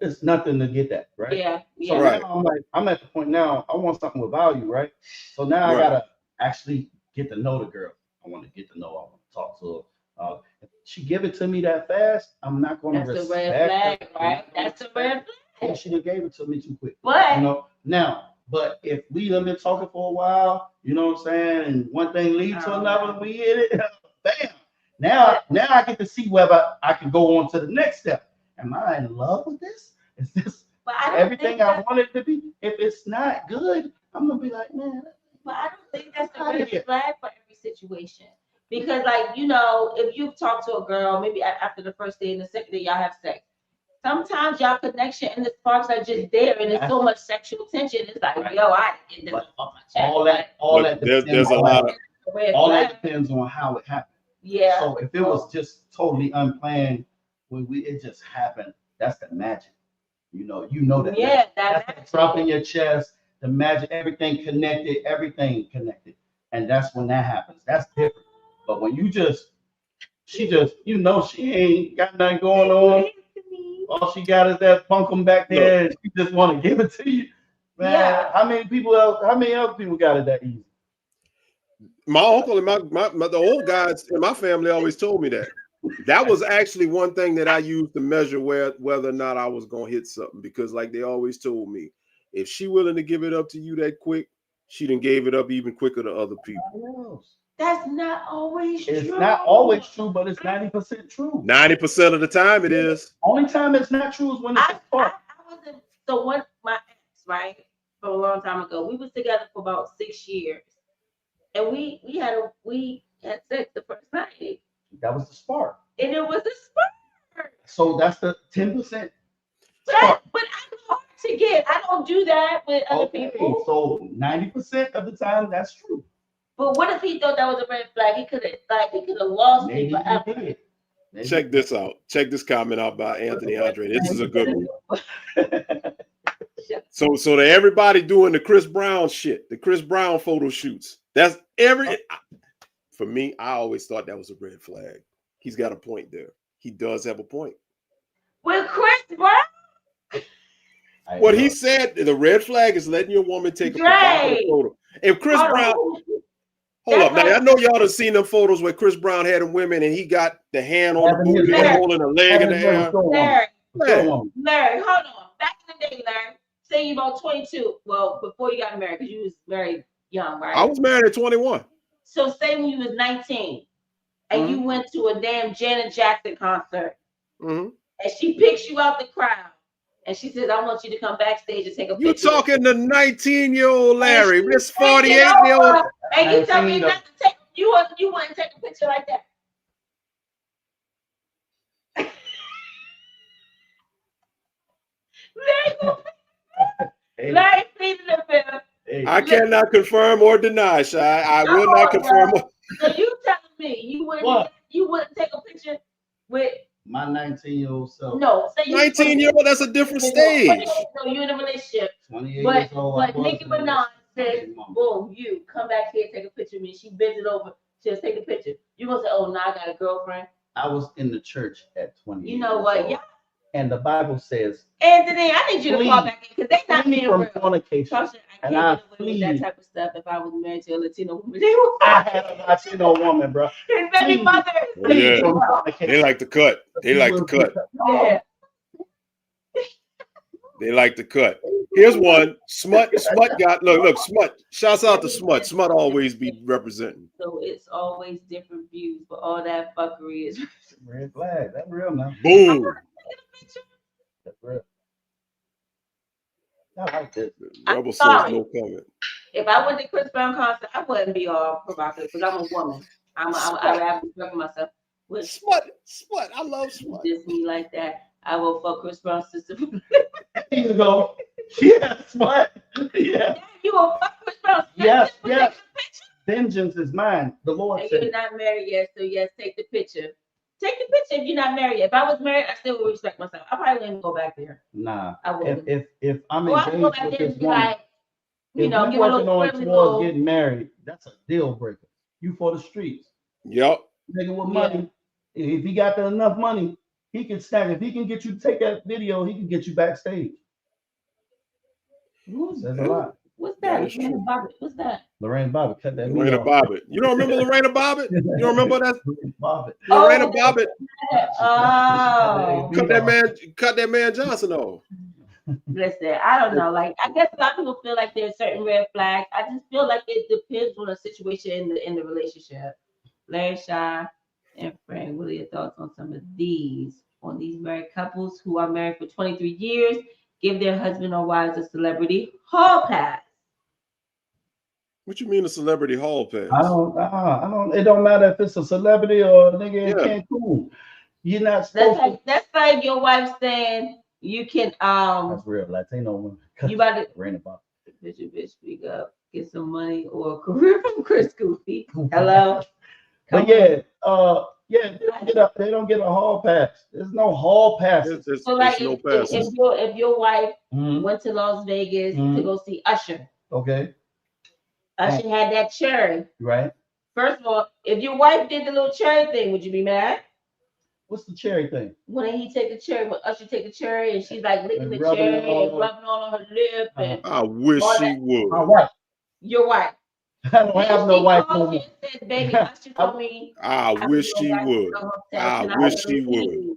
It's nothing to get that, right? Yeah. So now I'm at the point now I want something with value, right? So now I gotta actually get to know the girl. I want to get to know her. I want to talk to her. If she give it to me that fast, I'm not going to respect. That's a red flag, right? That's a red flag. And she done gave it to me too quick. But but if we have been talking for a while, you know what I'm saying, and one thing leads to another, and we hit it, bam. Now I get to see whether I can go on to the next step. Am I in love with this? Is this everything I wanted to be? If it's not good, I'm gonna be like, man. But I don't think that's a red flag for every situation. Because, like, you know, if you've talked to a girl, maybe after the first day and the second day y'all have sex, sometimes y'all connection and the sparks are just there, and there's so much sexual tension. It's like, yo, I didn't off my chest. All that depends on how it happened. Yeah. So if it was just totally unplanned, it just happened. That's the magic. You know that. Yeah, that's the drop in your chest, the magic, everything connected, and that's when that happens. That's different. But when she just, she ain't got nothing going on. All she got is that bunkum back there, and she just want to give it to you. Man, how many other people got it that easy? My uncle and the old guys in my family always told me that. That was actually one thing that I used to measure whether or not I was gonna hit something, because like they always told me, if she willing to give it up to you that quick, she done gave it up even quicker to other people. That's not always true. It's not always true, but it's 90% true. 90% of the time it is. Only time it's not true is when it's a spark. So one my ex, right, from a long time ago, we was together for about 6 years, and we had sex the first night. That was the spark. And it was a spark. So that's the 10%. But I'm hard to get. I don't do that with other people. So 90% of the time that's true. But what if he thought that was a red flag? He could have lost me forever. Check this out. Check this comment out by Anthony Andre. This is a good one. So to everybody doing the Chris Brown shit, the Chris Brown photo shoots. That's for me, I always thought that was a red flag. He's got a point there. He does have a point. With Chris Brown? What he said, the red flag is letting your woman take a provocative photo. If Chris Brown, hold up. Now, I know y'all have seen them photos where Chris Brown had them women and he got the hand on the booty and holding a leg in the air. Larry, hold on. Back in the day, Larry, say you about 22. Well, before you got married, because you was very young, right? I was married at 21. So say when you was 19 and you went to a damn Janet Jackson concert and she picks you out the crowd and she says, I want you to come backstage and take a picture. You talking to 19-year-old Larry, this 48-year-old. And you tell me not to take, you want to take a picture like that. Larry pleaded the fifth. I cannot confirm or deny, Shy. I will not confirm. So you telling me you wouldn't take a picture with my 19-year-old self. No, say you 19-year-old, that's a different stage. So you're in a relationship. 28 years old. But Nicki Minaj says, boom, you come back here, take a picture of me. She bends it over, she'll take a picture. You're gonna say, oh, now I got a girlfriend. I was in the church at 20. You know what? Yeah. And the Bible says, Anthony, I need you to call back in because they not being real. Fornication. I can't get away with that type of stuff if I was married to a Latino woman. I had a Latino woman, bro. His baby mother. Yeah. They like to cut. They like to cut. Yeah. They like to cut. Here's one. Smut got look, Smut. Shouts out to Smut. Smut always be representing. So it's always different views, but all that fuckery is red flag. That's real, man. Boom. That's real. I like this. Rebel says no comment. If I went to Chris Brown concert, I wouldn't be all provocative because I'm a woman. I have to respect myself. Smut. I love Smut. Just me like that. I will fuck Chris Brown's sister. Here you go. Yeah, Smut. Yeah. You will fuck Chris Brown's sister. Yes. Vengeance is mine. The Lord and said. You're not married yet, so yes, take the picture. Take the picture if you're not married. If I was married, I still would respect myself. I probably wouldn't go back there. Nah. I wouldn't. If I'm I go engaged back with there this and be woman, like, you know, if give we're a working little on friendly towards little. getting married, that's a deal breaker. You for the streets. Yep. Nigga with money. If he got enough money, he can snag. If he can get you to take that video, he can get you backstage. That's a lot. What's that? Lorraine Bobbitt. What's that? Lorraine Bobbitt. Cut that. Lorena Bobbitt. You don't remember Lorena Bobbitt? You don't remember that? Bobbitt. Lorena Bobbitt. Oh. Cut that man Johnson off. Listen, I don't know. Like, I guess a lot of people feel like there's certain red flags. I just feel like it depends on the situation in the relationship. Larry Shaw and Frank, what are your thoughts on some of these? On these married couples who are married for 23 years, give their husband or wives a celebrity hall pass. What you mean a celebrity hall pass? I don't. It don't matter if it's a celebrity or a nigga in Cancun. You're not supposed that's like your wife saying you can That's real Latino woman. You about to Rain about. Bitch, speak up. Get some money or a career from Chris Goofy. Hello. But they don't get a hall pass. There's no hall pass. So like if your wife went to Las Vegas to go see Usher. Okay. Usher had that cherry. Right. First of all, if your wife did the little cherry thing, would you be mad? What's the cherry thing? When he take the cherry, when Usher take the cherry and she's like licking the cherry and rubbing all on her lip and I wish she would. My wife. Your wife. I don't have no wife no more. Said, baby, Usher told me. I wish she would. I wish she would.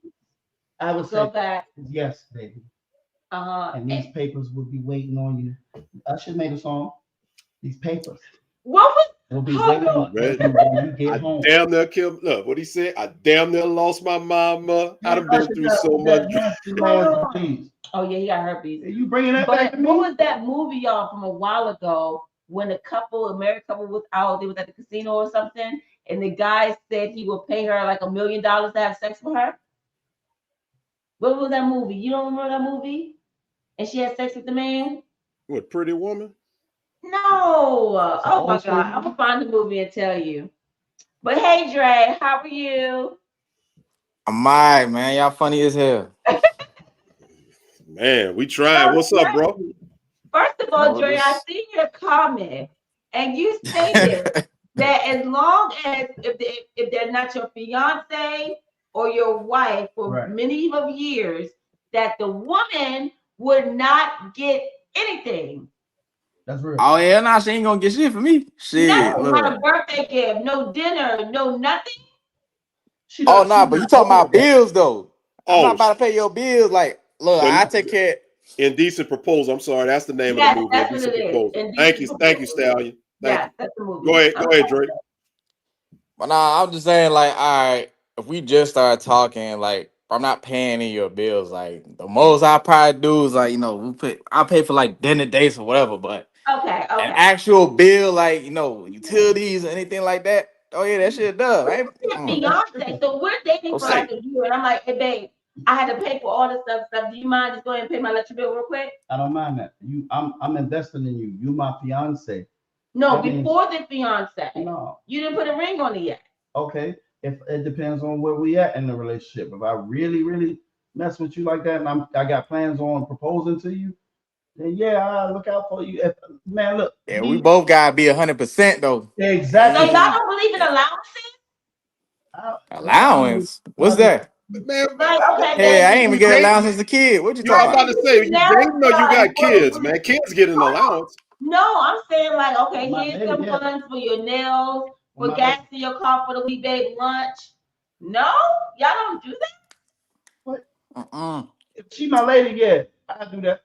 I would go say back. Yes, baby. And these papers will be waiting on you. Usher made a song. These papers. What was? Will be waiting on when you get home. Damn near killed. Look what he said. I damn near lost my mama. I'd have been through so much. Oh yeah, he got herpes. Are you bringing that back? to me? What was that movie, y'all, from a while ago when a married couple was out? They was at the casino or something, and the guy said he would pay her like $1 million to have sex with her. What was that movie? You don't remember that movie? And she had sex with the man. What, Pretty Woman? No. Oh my God. I'm gonna find the movie and tell you. But hey, Dre, how are you? I'm alright, man. Y'all funny as hell. Man, we tried. What's up, bro? First of all, Dre, I see your comment, and you stated that as long as if they're not your fiance or your wife for many of years, that the woman would not get anything. That's real. Oh yeah, nah, she ain't gonna get shit for me. Shit. Nothing, not a birthday gift, no dinner, no nothing. Oh nah, but you talking about bills though. I'm not about to pay your bills. Like, look, I take care. Indecent Proposal. I'm sorry, that's the name of the movie. Indecent Proposal. Thank you, Stallion. That's the movie. Go ahead, Drake. But nah, I'm just saying, like, all right, if we just start talking, like, I'm not paying any of your bills. Like, the most I probably do is like, I pay for like dinner dates or whatever, but okay. An actual bill, like, utilities or anything like that. Oh yeah, that shit does. Right? Beyonce. So we're dating for like a year, and I'm like, hey babe, I had to pay for all this stuff. Do you mind just go ahead and pay my electric bill real quick? I don't mind that. I'm investing in you. You my fiance. No, before the fiance. No. You didn't put a ring on it yet. Okay. If it depends on where we at in the relationship. If I really, really mess with you like that, and I got plans on proposing to you, then yeah, I look out for you. Man, look. Yeah, we both gotta be 100% though. Exactly. So y'all don't believe in allowances? Allowance? What's that? Man, Like, okay, Hey, I baby. ain't even get allowance as a kid. What you you know, I'm talking about about? to say, you dating or you got kids, man. Kids get an allowance. No, I'm saying like, okay, My here's baby, some yeah. funds for your nails, for My gas in your car for the week, babe, lunch. No, y'all don't do that. If she my lady, yeah, I do that.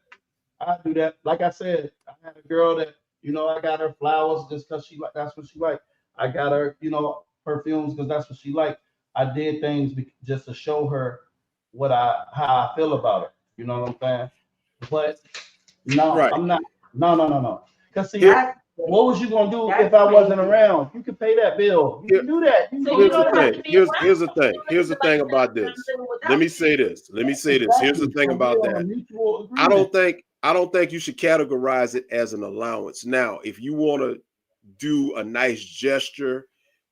I do that. Like I said, I had a girl that, you know, I got her flowers just because she like, that's what she like. I got her, you know, perfumes because that's what she like. I did things just to show her how I feel about her. You know what I'm saying? But no, Right. I'm not. No. Because see, Here- what was you gonna do if I wasn't around? You can pay that bill. You can do that. You So can you Here's do the don't that. have thing. to be Here's around the thing. Here's the thing about this. Let me say this. Here's the thing about that. I don't think you should categorize it as an allowance. Now, if you want to do a nice gesture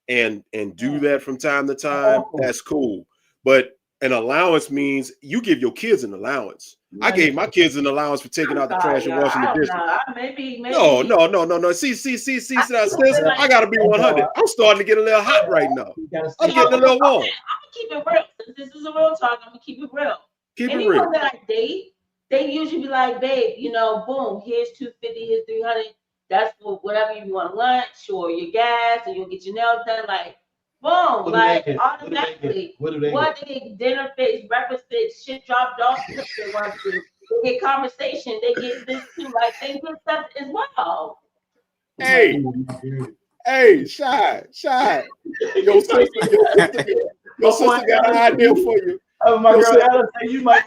and do that from time to time, that's cool. But an allowance means you give your kids an allowance. I gave my kids an allowance for taking out the trash and washing the dishes. Maybe. No. See, sis, I gotta be 100. I'm starting to get a little hot right now. I'm getting a little warm. I'm gonna keep it real. Since this is a real talk, I'm gonna keep it real. Keep it Anyone real. that I date, they usually be like, babe, you know, boom, here's $250, here's $300. That's for whatever you want, lunch or your gas, or you'll get your nails done. Like, boom, like automatically. What do they They get dinner fix, breakfast fix, shit dropped off if they want to. They get conversation, they get this too. Like, they get stuff as well. Hey, shy. Your sister got an idea for you. Oh, my girl Alice, you might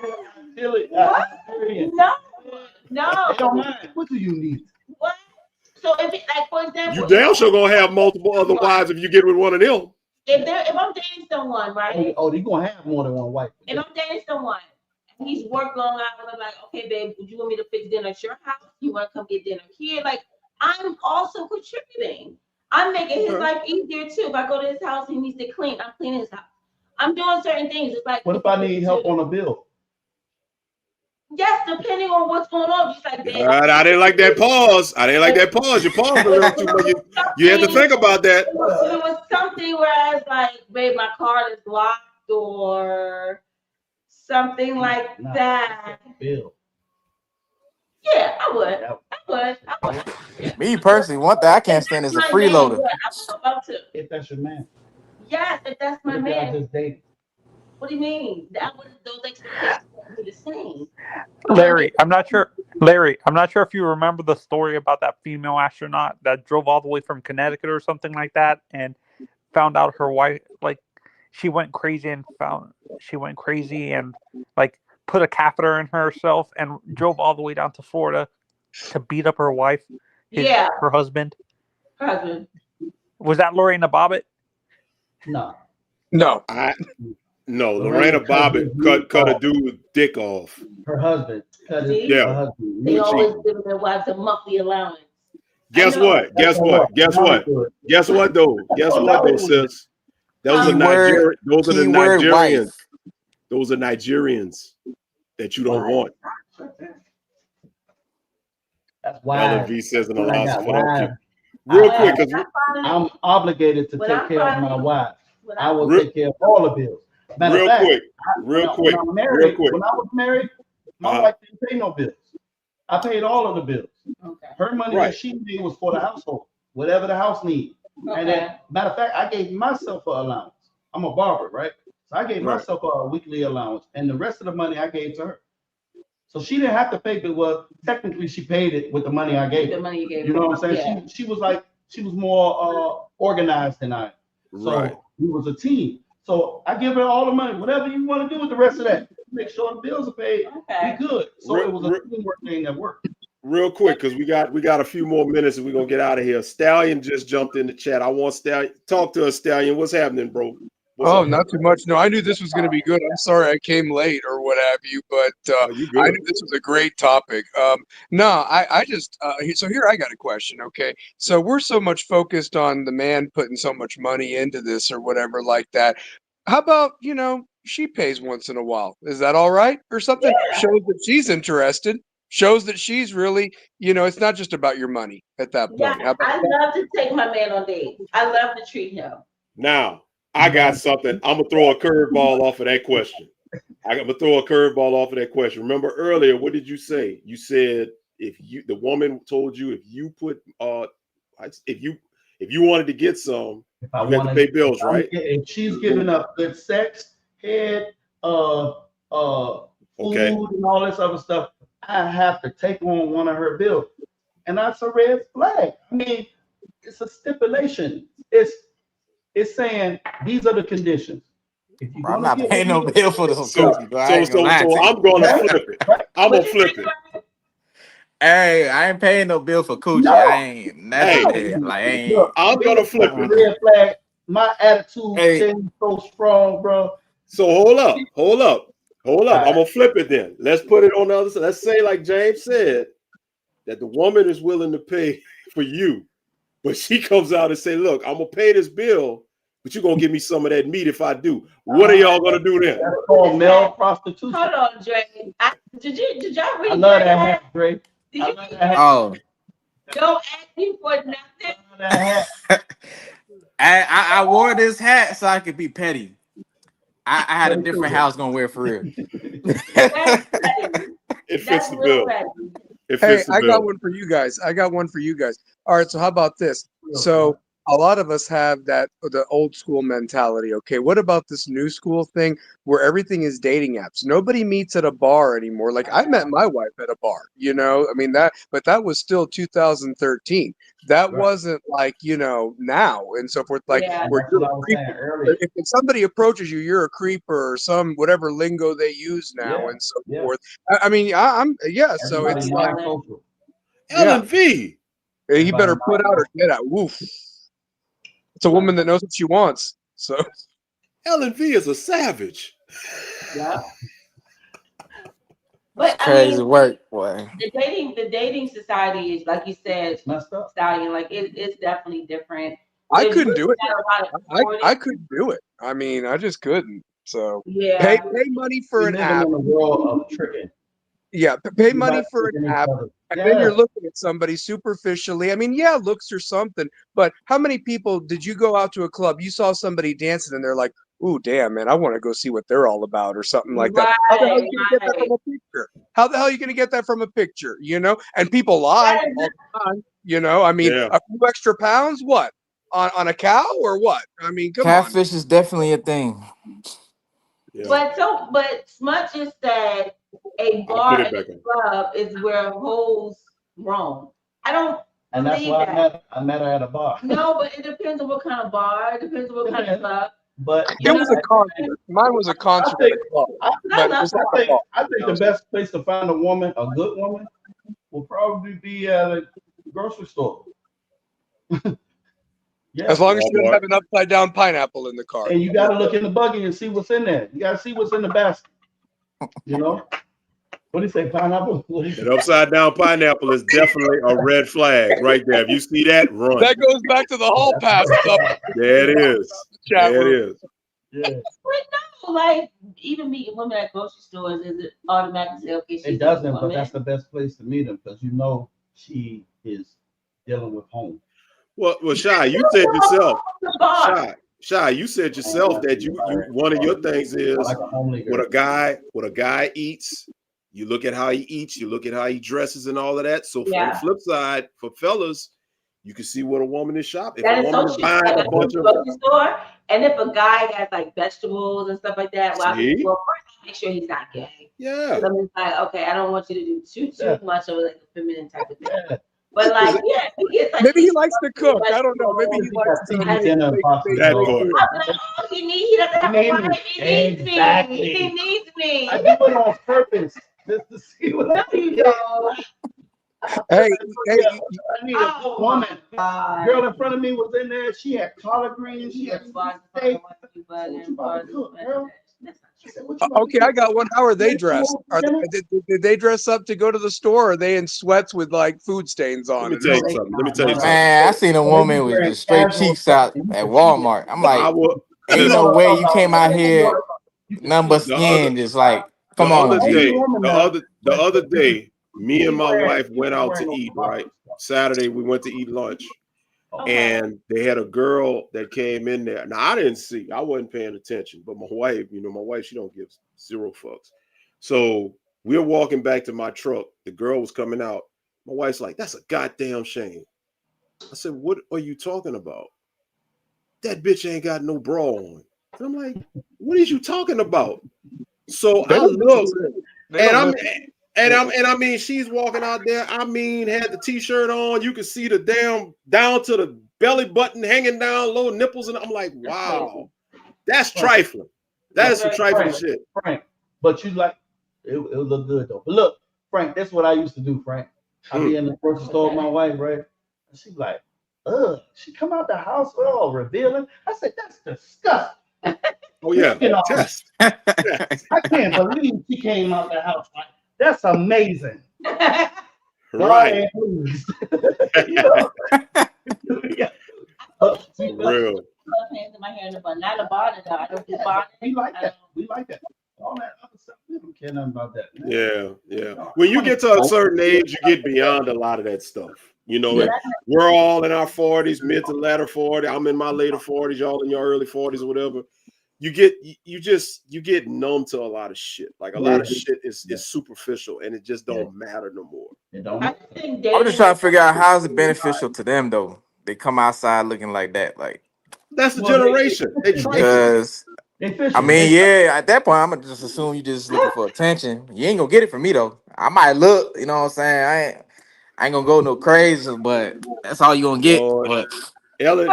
feel it. No. They don't mind. What do you need? What? So if it, like, for example, You damn sure gonna have multiple other wives if you get with one of them. If I'm dating someone, right? Oh, you're gonna have more than one wife. If I'm dating someone, and he's worked long hours, I'm like, okay, babe, would you want me to fix dinner at your house? You want to come get dinner here? Like, I'm also contributing. I'm making his life easier too. If I go to his house, he needs to clean. I'm cleaning his house. I'm doing certain things. It's like, what if I need help on a bill? Yes, depending on what's going on. Just like, babe, I didn't like that pause. You paused a little too much. You had to think about that. It was something whereas like, babe, my card is locked or something like that. Bill. Yeah, I would. Me personally, one thing I can't stand is a freeloader. If that's your man. Yes, if that's my What if y'all man. just dating? What do you mean? Those expectations would be the same. Larry, I'm not sure if you remember the story about that female astronaut that drove all the way from Connecticut or something like that and found out her wife, like, she went crazy and like put a catheter in herself and drove all the way down to Florida to beat up her wife, her husband. Was that Lorena Bobbitt? No. No, Lorena Bobbitt cut a dude's dick off. Her husband. Yeah. Her husband. They always give their wives a monthly allowance. Guess what, though, sis? Those are Nigerians. Those are Nigerians that you don't want. That's why. LV says an allowance for them. Real quick, because I'm obligated to take care of my wife. I will take care of all the bills. Real quick. When I was married, my wife didn't pay no bills. I paid all of the bills. Okay. Her money that she made was for the household, whatever the house needs. Okay. And then, matter of fact, I gave myself an allowance. I'm a barber, right? So I gave myself a weekly allowance, and the rest of the money I gave to her. So she didn't have to pay, but well, technically she paid it with the money I gave her. The money you gave You know her. what I'm saying? Yeah. She was more organized than I. So we was a team. So I give her all the money. Whatever you want to do with the rest of that, make sure the bills are paid. Okay. Be good. So it was a teamwork thing that worked. real quick, because we got a few more minutes and we're gonna get out of here. Stallion just jumped in the chat. I want Stallion talk to us, Stallion. What's happening, bro? Not too much. No, I knew this was going to be good. I'm sorry I came late or what have you, but I knew this was a great topic. I just so here I got a question. Okay, so we're so much focused on the man putting so much money into this or whatever like that. How about she pays once in a while? Is that all right or something? Yeah. Shows that she's interested. Shows that she's really, it's not just about your money at that point. Yeah, I love to take my man on dates. I love to treat him. Now, I got something. I'm gonna throw a curveball off of that question. Remember earlier, what did you say? You said the woman told you if you wanted to get some, you had to pay bills, right? If she's giving up good sex, head, food, and all this other stuff, I have to take on one of her bills, and that's a red flag. I mean, it's a stipulation. It's saying these are the conditions. I'm not paying no bill for this. So I'm gonna flip it. I'm gonna flip it. Hey, I ain't paying no bill for coochie. No. I ain't. Look, I'm gonna flip it. Red flag. My attitude is so strong, bro. So hold up. I'm gonna flip it then. Let's put it on the other side. Let's say, like James said, that the woman is willing to pay for you, but she comes out and say, "Look, I'm gonna pay this bill, but you're gonna give me some of that meat if I do." What are y'all gonna do then? That's called male prostitution. Hold on, Dre. Did y'all read? I love that hat, Dre. Oh. Don't ask me for nothing. I wore this hat so I could be petty. I had a different house gonna wear for real. It fits the bill. I got one for you guys. All right, so how about this? So a lot of us have the old school mentality. Okay, what about this new school thing where everything is dating apps? Nobody meets at a bar anymore. Like I met my wife at a bar, but that was still 2013. That wasn't like, now and so forth. Like if somebody approaches you, you're a creeper or some whatever lingo they use now and so forth. I mean, so it's like Ellen V. He better put out or get out. Woof. It's a woman that knows what she wants. So Ellen V is a savage. Yeah. But crazy work, boy. The dating society is, like you said, messed up. Stallion. Like it's definitely different. I couldn't do it. I couldn't do it. I mean, I just couldn't. So pay money for an app. In the world of tricking. Yeah, pay money for an app, and then you're looking at somebody superficially. I mean, looks or something, but how many people did you go out to a club? You saw somebody dancing, and they're like, "Ooh, damn, man, I want to go see what they're all about," or something like that. How the hell are you gonna get that from a picture? How the hell are you gonna get that from a picture? And people lie all the time. I mean, a few extra pounds, what on a cow or what? I mean, come on. Catfish is definitely a thing. Yeah. But Smudge just said a bar and a club is where hoes roam. I don't. And that's why I met her at a bar. No, but it depends on what kind of bar. It depends on what kind of club. But it was a concert. Mine was a concert. I think the best place to find a woman, a good woman, will probably be at a grocery store. As long as you don't have an upside down pineapple in the car. And you got to look in the buggy and see what's in there. You got to see what's in the basket. What do you say, pineapple? An upside down pineapple is definitely a red flag right there. If you see that, run. That goes back to the hall pass stuff. There it is. There it is. Yeah. But no, like even meeting women at grocery stores, is it automatically say, okay? It doesn't, but that's the best place to meet them because she is dealing with home. Well, Shy, you said yourself. Shy, you said yourself that you one of your things is what a guy eats. You look at how he eats, you look at how he dresses and all of that. So from the flip side, for fellas, you can see what a woman is shopping. If a woman is buying a bunch of store, and if a guy has like vegetables and stuff like that, well, first make sure he's not gay. Yeah. So I'm like, okay, I don't want you to do too much of like a feminine type of thing. Yeah. But like, maybe he likes to cook. I don't know. Maybe he likes to he doesn't have a wife. He needs me. He needs me. I do it on purpose just to see what you know. Hey, hey, I need a good woman. Girl in front of me was in there. She had collard greens. She had steak. What you about to cook, girl? I said, what you about to okay, cook? I got one. How are they dressed? Did they dress up to go to the store? Or are they in sweats with like food stains on Let it? me tell you something. Let me tell you something. Man, I seen a woman with just straight cheeks out at Walmart. I'm I like, will. ain't Listen, no way you came out here nothing but the other skin. Just like, the come on, other G. day, the other day, me and my wife went out to eat. Right, Saturday we went to eat lunch, and they had a girl that came in there. Now I didn't see. I wasn't paying attention, but my wife, she don't give zero fucks. So we're walking back to my truck. The girl was coming out. My wife's like, "That's a goddamn shame." I said, "What are you talking about? That bitch ain't got no bra on." And I'm like, "What is you talking about?" So I look, and I mean, she's walking out there. I mean, had the t-shirt on. You could see the damn down to the belly button hanging down, low nipples, and I'm like, "Wow, that's trifling. That is some trifling shit." Frank, but you like it would look good though. But look, Frank, that's what I used to do, Frank. I'd be in the grocery store with my wife, right? And she'd be like, "Ugh," she come out the house all revealing. I said, "That's disgusting." Oh yeah, test. I can't believe she came out the house like that's amazing. Right. You know? Real. Hands in my hair in the bun, not a bonnet though. I don't do bonnet. We like that. We like that. All that other stuff, we don't care nothing about that. Man. Yeah. When you get to a certain age, you get beyond a lot of that stuff. We're all in our 40s, mid to latter 40s. I'm in my later 40s, y'all in your early 40s or whatever. You get numb to a lot of shit. Like a lot of shit is superficial and it just don't matter no more. I'm just trying to figure out how is it beneficial to them though. They come outside looking like that, like that's the generation. Because I mean, yeah, at that point, I'm gonna just assume you just looking for attention. You ain't gonna get it from me though. I might look, you know what I'm saying? I ain't gonna go no crazy, but that's all you gonna get. But Ellen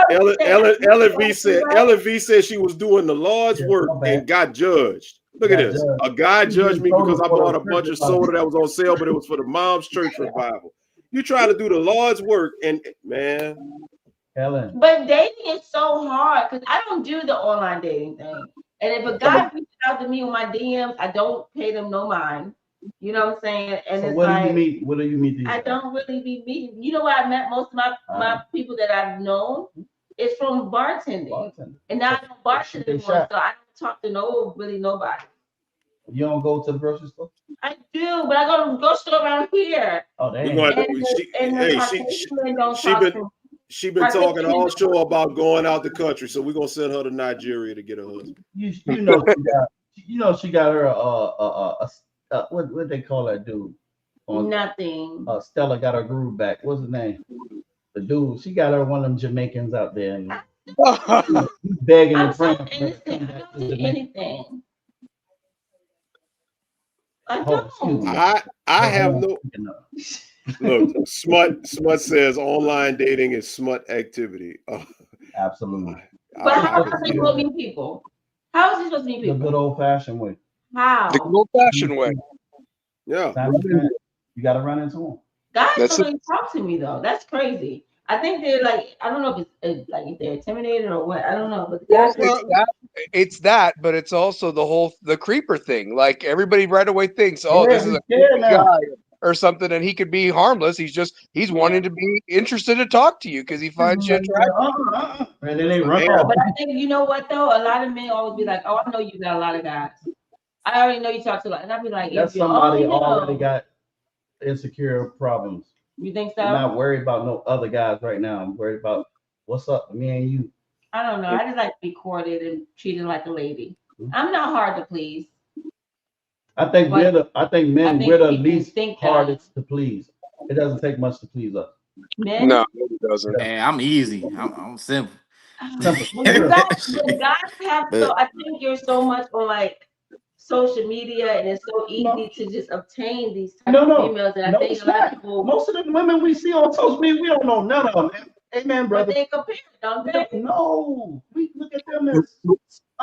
V said she was doing the Lord's work and got judged. Look at this. A guy judged me because I bought a bunch of soda that was on sale, but it was for the mom's church revival. You try to do the Lord's work, and man. Ellen. But dating is so hard because I don't do the online dating thing. And if a guy reaches out to me with my DMs, I don't pay them no mind. You know what I'm saying? And so it's what like, do you meet? What do you meet? I don't really be meeting. You know what? I met most of my people that I've known is from bartending. And now I don't bartend anymore, so I don't talk to nobody. You don't go to the grocery store? I do, but I go to the grocery store around here. Oh, She been talking all show about going out the country, so we're gonna send her to Nigeria to get her husband. You know she got her what they call that dude? Nothing. Stella got her groove back. What's his name? The dude. She got her one of them Jamaicans out there and he's begging and praying. I don't do anything. I have no. Look, smut says online dating is smut activity. Oh. Absolutely. But how is he supposed to meet people? How is he supposed to meet people? The good old fashioned way. How? The good old fashioned way. Yeah. You got to run into them. Guys don't really talk to me though. That's crazy. I think they're like, I don't know if it's like if they're intimidated or what. I don't know. But it's that, but it's also the creeper thing. Like everybody right away thinks, oh, this is a guy or something, and he could be harmless. He's wanting to be interested to talk to you because he finds you attractive. And then they run off. But I think you know what though, a lot of men always be like, oh, I know you got a lot of guys. I already know you talk to a lot, and I'd be like, that's somebody already got insecure problems. You think so? I'm not worried about no other guys right now. I'm worried about what's up with me and you. I don't know. I just like to be courted and treated like a lady. I'm not hard to please. I think we're the least hardest to please. It doesn't take much to please us. Men? No, it doesn't. Man, I'm easy. I'm simple. You guys have so I think you're so much on like social media and it's so easy to just obtain these types of females that I think a lot of people. Most of the women we see on social media, we don't know none of them. Amen, brother. But they compare, don't they? No, we look at them as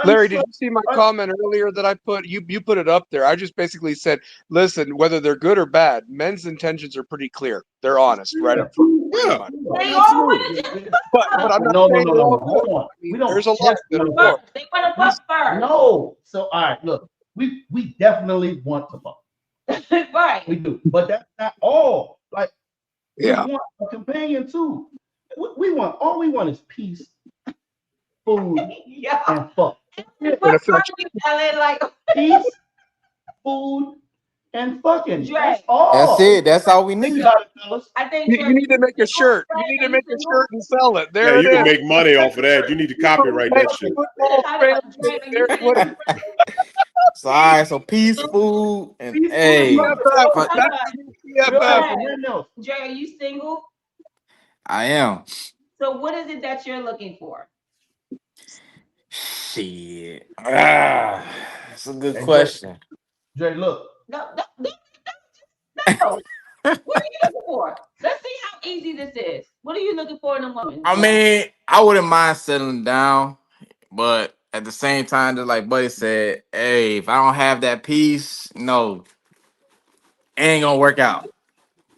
Larry, did you see my comment earlier that I put? You put it up there. I just basically said, listen, whether they're good or bad, men's intentions are pretty clear. They're honest, right up front. Yeah. They all want to just But I'm not No. saying they're all Hold good. on. I mean, We don't there's a lot just that are want poor. they want to fuck first. No. So all right, look, we definitely want to fuck. Right. We do, but that's not all. Like, Yeah. we want a companion too. We want all we want is peace, food, Yeah. and fuck. What's wrong with you, LA? Like Peace, food, and fucking. Dre. That's all. That's it. That's all we Think need. about it, fellas. I think You need to make a shirt. You need to make a shirt and sell it. Yeah, There you it can is. make money off of that. You need to copyright that shit. Football fans, there's what- So all right, so peace, food, and Peace, hey, food, PFF. fuck- That's the PFF. Real. Dre, are you single? I am. So what is it that you're looking for? Shit. That's a good question. Dre, look. No. What are you looking for? Let's see how easy this is. What are you looking for in a woman? I mean, I wouldn't mind settling down, but at the same time, just like Buddy said, hey, if I don't have that peace, no, it ain't gonna work out.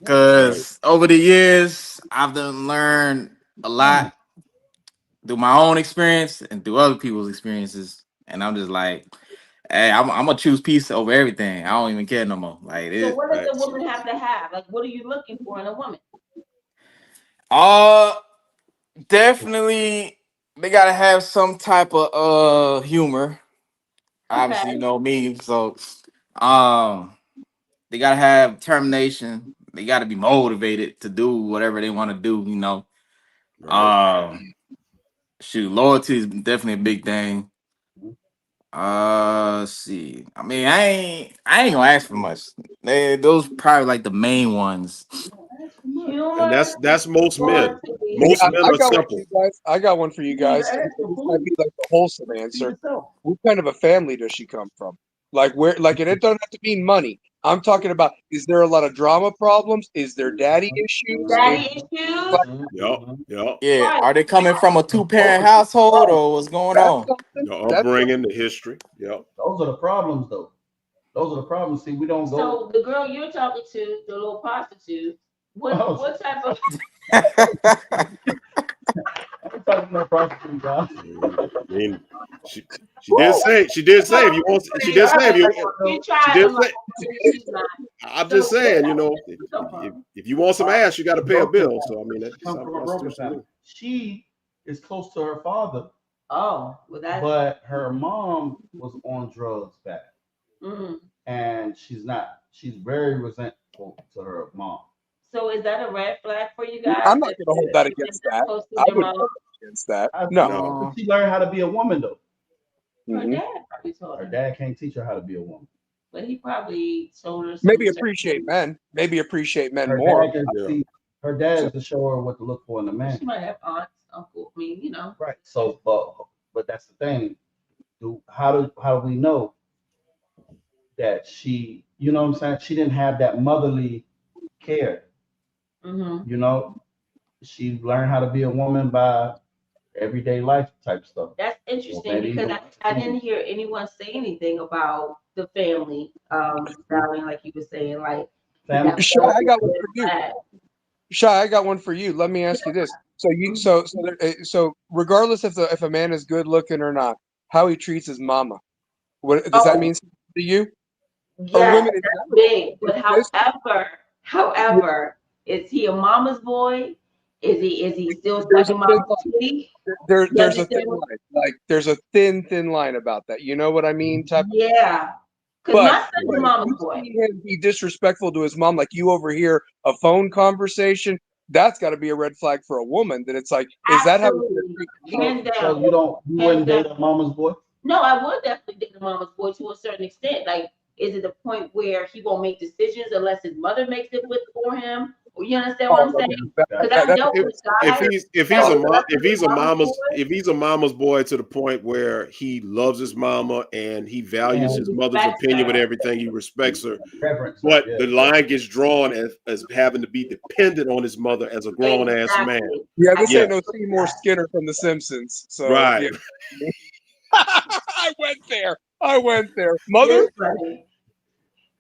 Cause over the years, I've done learned a lot through my own experience and through other people's experiences, and I'm just like, hey, I'm gonna choose peace over everything. I don't even care no more. Like, so what does a woman have to have? Like, what are you looking for in a woman? Definitely, they gotta have some type of humor. Obviously, Okay. you know me, so they gotta have determination. They gotta be motivated to do whatever they want to do. You know, shoot, loyalty is definitely a big thing. Let's see. I mean, I ain't gonna ask for much. Those probably like the main ones. Humor. And that's most men. loyalty. Most men I are got one for simple. you guys. I got one for you guys. This might be like the wholesome answer. What kind of a family does she come from? Like where? Like, and it doesn't have to mean money. I'm talking about, is there a lot of drama problems? Is there daddy issues? Daddy issues. Yup. Yeah, are they coming from a 2-parent household or what's going on? Your upbringing, the history. Yep. Those are the problems, though. Those are the problems. See, we don't go. So the girl you're talking to, the little prostitute, what type of? I'm talking about prostitute, guys. I mean, she did say if you want, she did say if you, she did say, I'm just saying, you know, if you want some ass, you got to pay a bill. So I mean, that's prostitution. She is close to her father. Oh, well that. But her mom was on drugs back, and she's not. She's very resentful to her mom. So is that a red flag for you guys? I'm not going to hold that against that. I wouldn't hold that against that. No. She learned how to be a woman, though. Her dad probably told her. Her dad can't teach her how to be a woman. But he probably told her. Maybe appreciate men. Maybe appreciate men Her more. Her dad is to show her what to look for in a man. She might have aunts, uncle. I mean, you know. Right. So, but that's the thing. How do we know that she? You know what I'm saying? She didn't have that motherly care. You know, she learned how to be a woman by everyday life type stuff. That's interesting because I didn't hear anyone say anything about the family, styling, like you were saying, like. Shy, I got one for you. Shy, I got one for you. Let me ask you this: so regardless if a man is good looking or not, how he treats his mama, what does that mean to you? Yeah, that's big. But however, is he a mama's boy? Is he still sucking mama's titty? There's a thin line. Like there's a thin line about that. You know what I mean? Yeah. Because my son's a mama's boy. Him be disrespectful to his mom, like you overhear a phone conversation. That's got to be a red flag for a woman. That it's like, is that how? So you wouldn't date a mama's boy? No, I would definitely date a mama's boy to a certain extent. Like, is it the point where he won't make decisions unless his mother makes it for him? You understand what I'm saying? If he's a mama's boy to the point where he loves his mama and he values his mother's opinion with everything, he respects her, but the line gets drawn as having to be dependent on his mother as a grown ass man. Yeah, this ain't no Seymour Skinner from The Simpsons. So, right. Yeah. I went there. Mother? You're funny.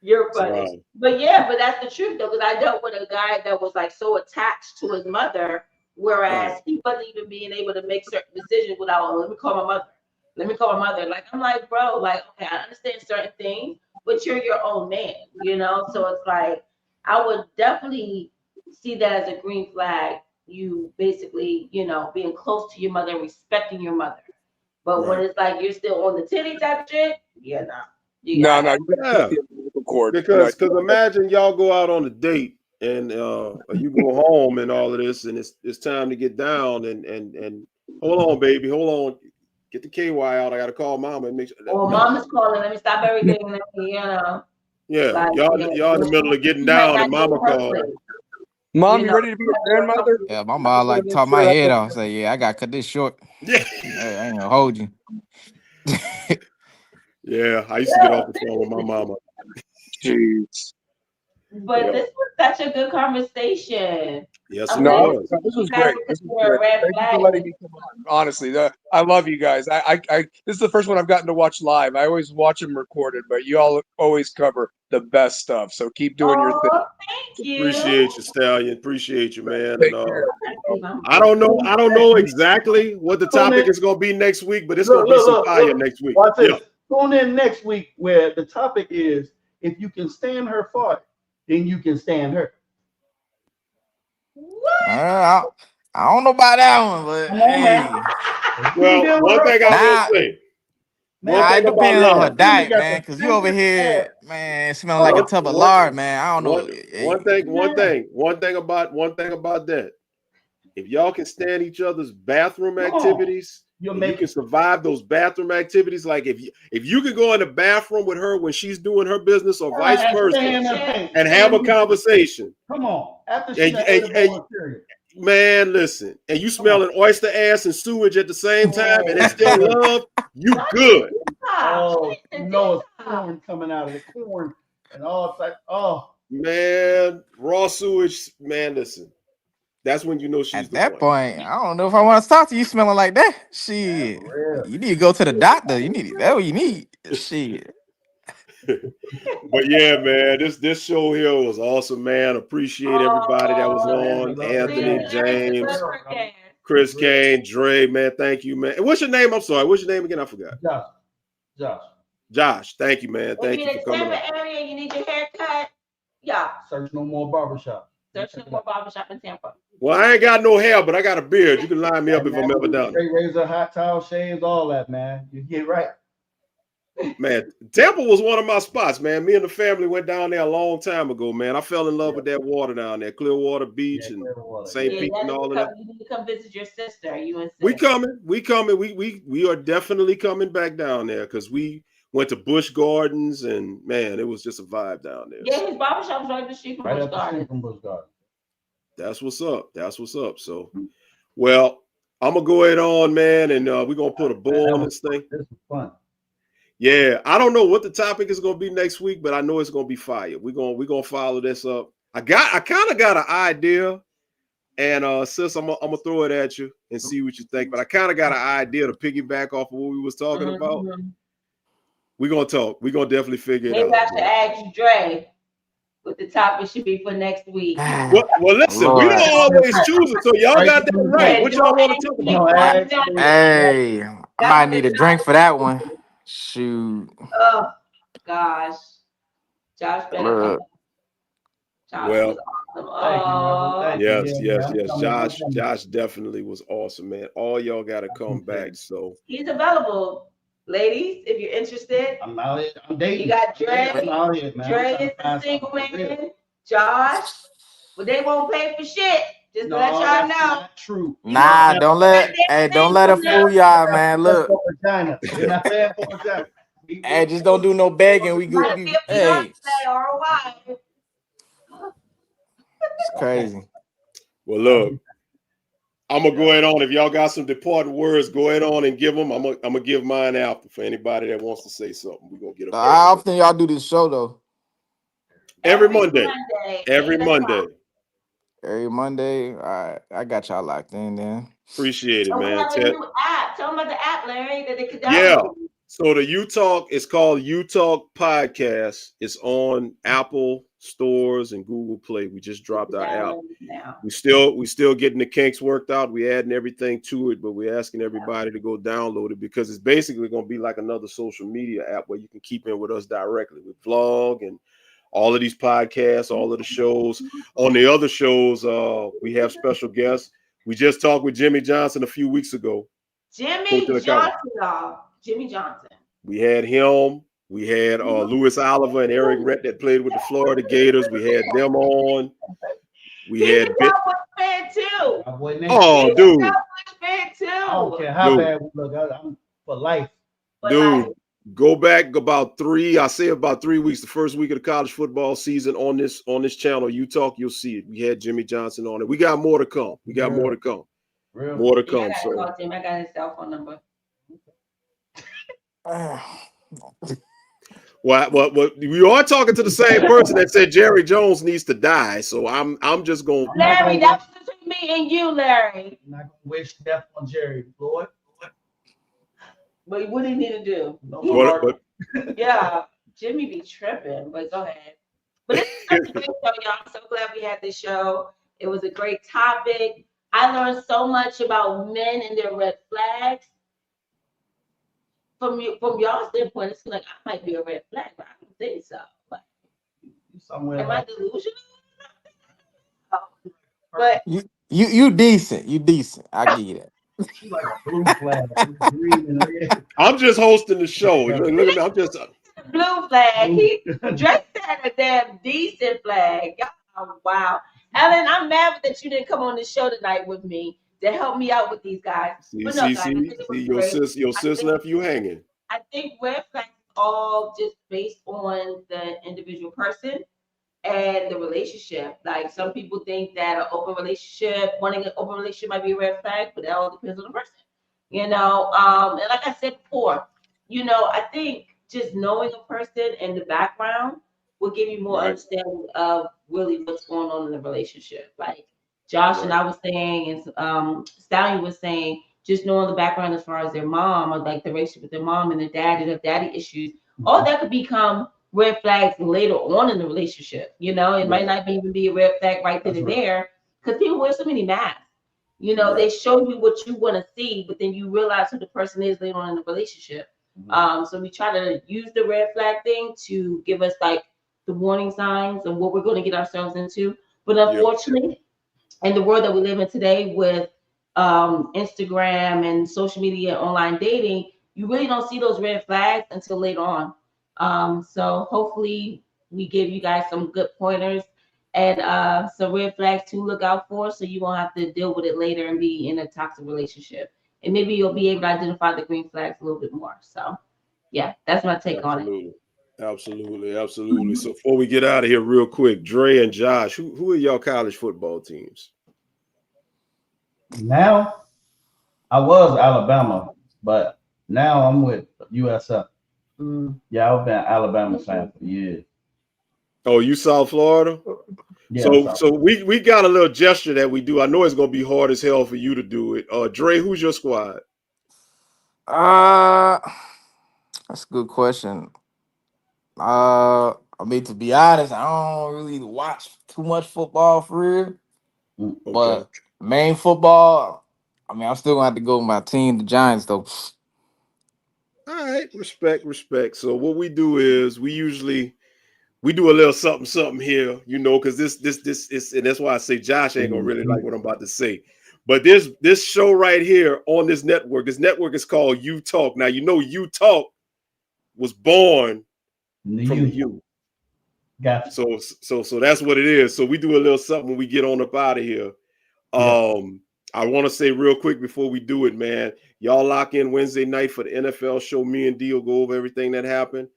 You're funny. Wow. But yeah, but that's the truth though, because I dealt with a guy that was like so attached to his mother, whereas he wasn't even being able to make certain decisions without, oh, let me call my mother. Let me call my mother. Like, I'm like, bro, like, okay, I understand certain things, but you're your own man, you know? So it's like, I would definitely see that as a green flag. You basically, you know, being close to your mother, respecting your mother. But when it's like you're still on the titty type shit, yeah, nah. No. Yeah. Because imagine y'all go out on a date and you go home and all of this, and it's time to get down and hold on, baby, hold on. Get the KY out. I gotta call mama and make sure. Well, mom is calling. Let me stop everything. You know. Yeah, like, y'all in the middle of getting down, and mama called. Mom, you ready to be a grandmother? Yeah, my mom like taught my head off. Say, yeah, I gotta cut this short. Yeah, I ain't gonna hold you. Yeah, I used to get off the phone with my mama. Jeez. But this was such a good conversation. Yes, I it mean, was. This was great. This was great. Thank you for letting me come on. Honestly, I love you guys. I this is the first one I've gotten to watch live. I always watch them recorded, but you all always cover the best stuff. So keep doing your thing. Thank you. Appreciate you, Stallion. Appreciate you, man. Take And, care. I don't know exactly what the topic is going to be next week, but it's going to be some fire next week. Watch this. Tune in next week where the topic is, if you can stand her fart, then you can stand her. I don't know about that one, but hey. Well, one thing I will say. It depends on her diet, man, because you over here, man, smelling like a tub of lard, man. I don't know. One thing about that. If y'all can stand each other's bathroom activities, you can survive those bathroom activities. Like if you could go in the bathroom with her when she's doing her business, or vice versa, and have a conversation. Come on, after she man, listen, and you smelling oyster ass and sewage at the same time, and it's still love, you good. Oh, you know it's corn coming out of the corn and all type. Oh man, raw sewage, man. Listen, that's when you know she's at that point. I don't know if I want to talk to you smelling like that. Shit, you need to go to the doctor. You need that's what you need. Shit. But yeah, man, this show here was awesome, man. Appreciate everybody that was on. Anthony, James, Chris Kane, Dre, man. Thank you, man. And what's your name? I'm sorry. What's your name again? I forgot. Josh. Thank you, man. Thank you for coming. If you're in Tampa area, you need your hair cut. Yeah. Search no more barbershop. Search no more barbershop in Tampa. Well, I ain't got no hair, but I got a beard. You can line me up if I'm ever down. Straight razor, hot towel, shaves, all that, man. You get right. Man, Tampa was one of my spots, man. Me and the family went down there a long time ago, man. I fell in love with that water down there, Clearwater Beach and St. Pete and all of that. You need to come visit your sister. We coming. We are definitely coming back down there because we went to Busch Gardens and man, it was just a vibe down there. Yeah, his barbershop's right up the street from Busch Gardens. That's what's up. So, well, I'm gonna go ahead on, man, and we're gonna put a bow on this thing. This was fun. Yeah, I don't know what the topic is going to be next week, but I know it's going to be fire. We're going to follow this up. I kind of got an idea, and sis, I'm gonna throw it at you and see what you think. But I kind of got an idea to piggyback off of what we was talking about. We're gonna talk. We're gonna definitely figure it out. Maybe I should ask Dre what the topic should be for next week. Well, listen, we don't always choose it, so y'all got that right. What y'all want to talk about? Hey, I might need a drink for that one. Shoot. Oh gosh, Josh better. Well, yes. Josh definitely was awesome, man. All y'all got to come back. So he's available, ladies, if you're interested. I'm out here. I'm dating. You got Dre. I'm out here, man. Dre is a single man. Josh, but they won't pay for shit. Just to let y'all know. True. Nah, don't let her fool y'all, man. Look. Hey, just don't do no begging. We go. Hey. It's crazy. Well, look, I'm gonna go ahead on. If y'all got some departing words, go ahead on and give them. I'm gonna give mine after for anybody that wants to say something. We're gonna get them. How often y'all do this show though? Every Monday. Every Monday. every Monday. All right, I got y'all locked in then. Appreciate it, We man. have a new app. Tell them about the app, Larry, that they could download. Yeah. So the U-Talk is called U-Talk Podcast. It's on Apple stores and Google Play. We just dropped our app. Now. We still getting the kinks worked out. We adding everything to it, but we're asking everybody to go download it because it's basically going to be like another social media app where you can keep in with us directly with vlog and all of these podcasts, all of the shows. On the other shows, we have special guests. We just talked with Jimmy Johnson a few weeks ago. Jimmy Johnson, y'all. Jimmy Johnson. We had him. We had Louis Oliver and Eric Rett that played with the Florida Gators. We had them on. He's a Cowboys fan too. Oh, dude. He's a Cowboys fan too. I don't care how bad we look. I'm for life. Dude, go back about 3 weeks, the first week of the college football season on this channel, U-Talk, you'll see it. We had Jimmy Johnson on it. We got more to come. More to come. More to come. I got his cell phone number. Well, we are talking to the same person that said Jerry Jones needs to die. So I'm just going. Larry, that was between me and you, Larry. I'm not gonna wish death on Jerry, Lord. But what do you need to do? Yeah, Jimmy be tripping. But go ahead. But this is such a great show, y'all. I'm so glad we had this show. It was a great topic. I learned so much about men and their red flags. From y'all standpoint, it's like I might be a red flag, but I don't think so. But am I delusional? But you decent. You decent. I give you that. Like a blue flag. I'm just hosting the show. Look at me. I'm just blue flag. He Drake said a damn decent flag. Oh, wow. Ellen, I'm mad that you didn't come on the show tonight with me to help me out with these guys. Your sis left you hanging. I think red flags all just based on the individual person and the relationship. Like some people think that wanting an open relationship might be a red flag, but that all depends on the person. And like I said before, I think just knowing a person and the background will give you more understanding of really what's going on in the relationship. Like Josh and I was saying, and Stallion was saying, just knowing the background as far as their mom, or like the relationship with their mom and their dad, and their daddy issues, all that could become red flags later on in the relationship. It might not even be a red flag right then and there, because people wear so many masks. They show you what you want to see, but then you realize who the person is later on in the relationship. So we try to use the red flag thing to give us like the warning signs of what we're going to get ourselves into. But unfortunately, in the world that we live in today with Instagram and social media, online dating, you really don't see those red flags until later on. So hopefully we give you guys some good pointers and some red flags to look out for, so you won't have to deal with it later and be in a toxic relationship. And maybe you'll be able to identify the green flags a little bit more. So yeah, that's my take on it. Absolutely. So before we get out of here real quick, Dre and Josh, who are y'all college football teams? Now, I was Alabama, but now I'm with USF. Yeah, I've been an Alabama fan for years. Oh, you South Florida? Yeah, so we got a little gesture that we do. I know it's gonna be hard as hell for you to do it. Dre, who's your squad? That's a good question. I mean, to be honest, I don't really watch too much football for real. Okay. But main football, I mean, I'm still gonna have to go with my team, the Giants, though. All right, respect. So what we do is we do a little something here, because this is, and that's why I say Josh ain't gonna really like what I'm about to say. But this show right here on this network is called U-Talk. Now U-Talk was born from the U. Gotcha. So that's what it is. So we do a little something when we get on up out of here. I want to say real quick before we do it, man, y'all lock in Wednesday night for the NFL show. Me and D will go over everything that happened.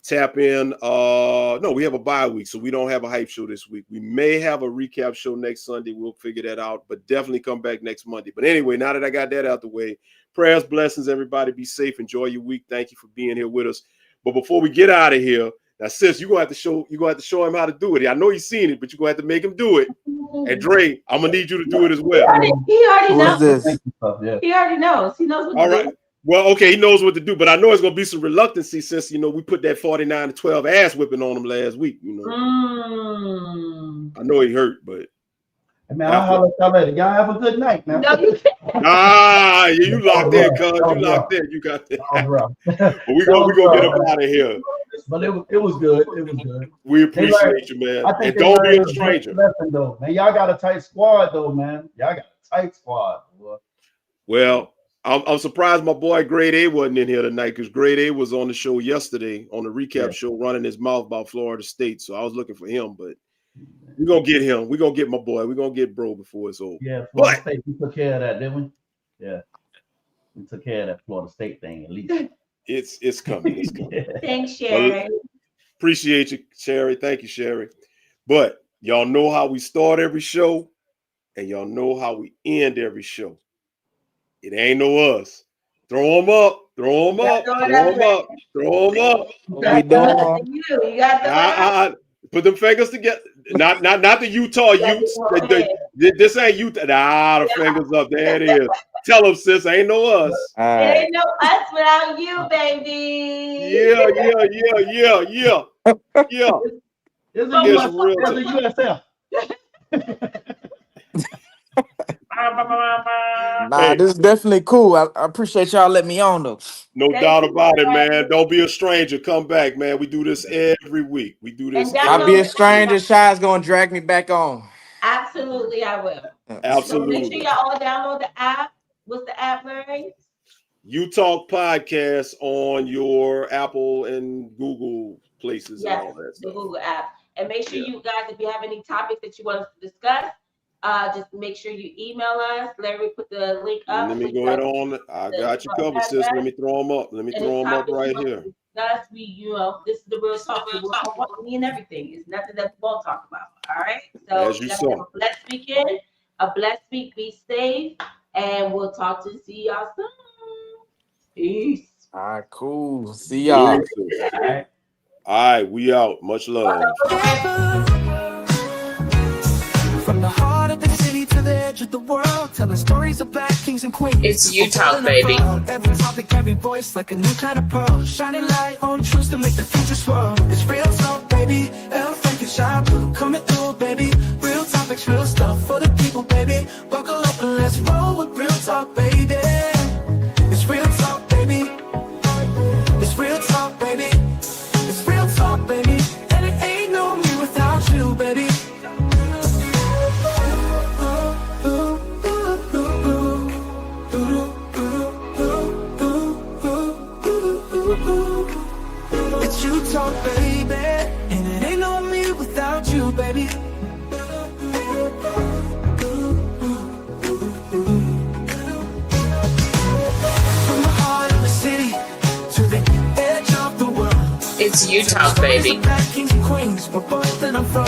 Tap in. No, we have a bye week, so we don't have a hype show this week. We may have a recap show next Sunday. We'll figure that out, but definitely come back next Monday. But anyway, now that I got that out the way, prayers, blessings, everybody be safe. Enjoy your week. Thank you for being here with us. But before we get out of here, Now, sis, you're gonna have to show him how to do it. I know he's seen it, but you're gonna have to make him do it. And Dre, I'm gonna need you to do it as well. He already knows. this? He already knows. He knows what All to right. do. Well, okay, he knows what to do, but I know it's gonna be some reluctancy since we put that 49-12 ass whipping on him last week. I know he hurt, but Hey, man, I'll holler at y'all later. Y'all have a good night, man. No, you can't. yeah, you locked in, cuz. You locked in. You got that. But we gonna get him out of here. But it was good. It was good. We appreciate you, man. I think And don't be a stranger. Lesson, though, man. Y'all got a tight squad, though, man. Y'all got a tight squad. Boy. Well, I'm surprised my boy Grade A wasn't in here tonight because Grade A was on the show yesterday on the recap show running his mouth about Florida State. So I was looking for him, but we're gonna get him. We're gonna get my boy. We're gonna get bro before it's over. Yeah, Florida State, we took care of that, didn't we? Yeah. We took care of that Florida State thing at least. It's coming. It's coming. Thanks, Sherry. Appreciate you, Sherry. Thank you, Sherry. But y'all know how we start every show, and y'all know how we end every show. It ain't no us. Throw them up. Throw them up. Throw them up. Throw them up. We doing? You got the Put them fingers together. Not the Utah Utes. This ain't Utah. The fingers up. There it is. Tell them, sis, ain't no us. It ain't no us without you, baby. Yeah. There's Yes, a real USF. Nah, this is definitely cool. I appreciate y'all letting me on though. No doubt about it, man. Don't be a stranger. Come back, man. We do this every week. We do this. I'll be a stranger. Shy's gonna drag me back on. Absolutely, I will. Absolutely. So make sure y'all all download the app. What's the app, Larry? You Talk Podcast on your Apple and Google places and all Yes, that the stuff. Google app. And make sure you guys, if you have any topics that you want us to discuss, just make sure you email us. Larry put the link up. Let me go ahead on. I got you covered, sis. Let me throw them up. Let me throw them up right here. Discuss, this is the real talk. We'll talk about me and everything. It's nothing that we won't talk about. All right. So As you saw. have a blessed weekend, a blessed week. Be safe, and we'll talk to see y'all soon. Peace. All right, cool. See y'all. All right, we out. Much love. From the heart of the city to the edge of the world, telling stories of black kings and queens. It's Utah, baby. Every topic, every voice, like a new kind of pearl. Shining light on truths to make the future swirl. It's real talk, baby. El Frank and Shy Blue coming through, baby. Real topics, real stuff for the people, baby. Buckle up and let's roll with real talk, baby. It's real talk, baby. It's real talk, baby. It's real talk, baby. And it ain't no me without you, baby. It's you talk, baby, and it ain't no me without you, baby. From the heart of the city to the edge of the world. It's Utah, baby. Black kings and queens, we're both in a row.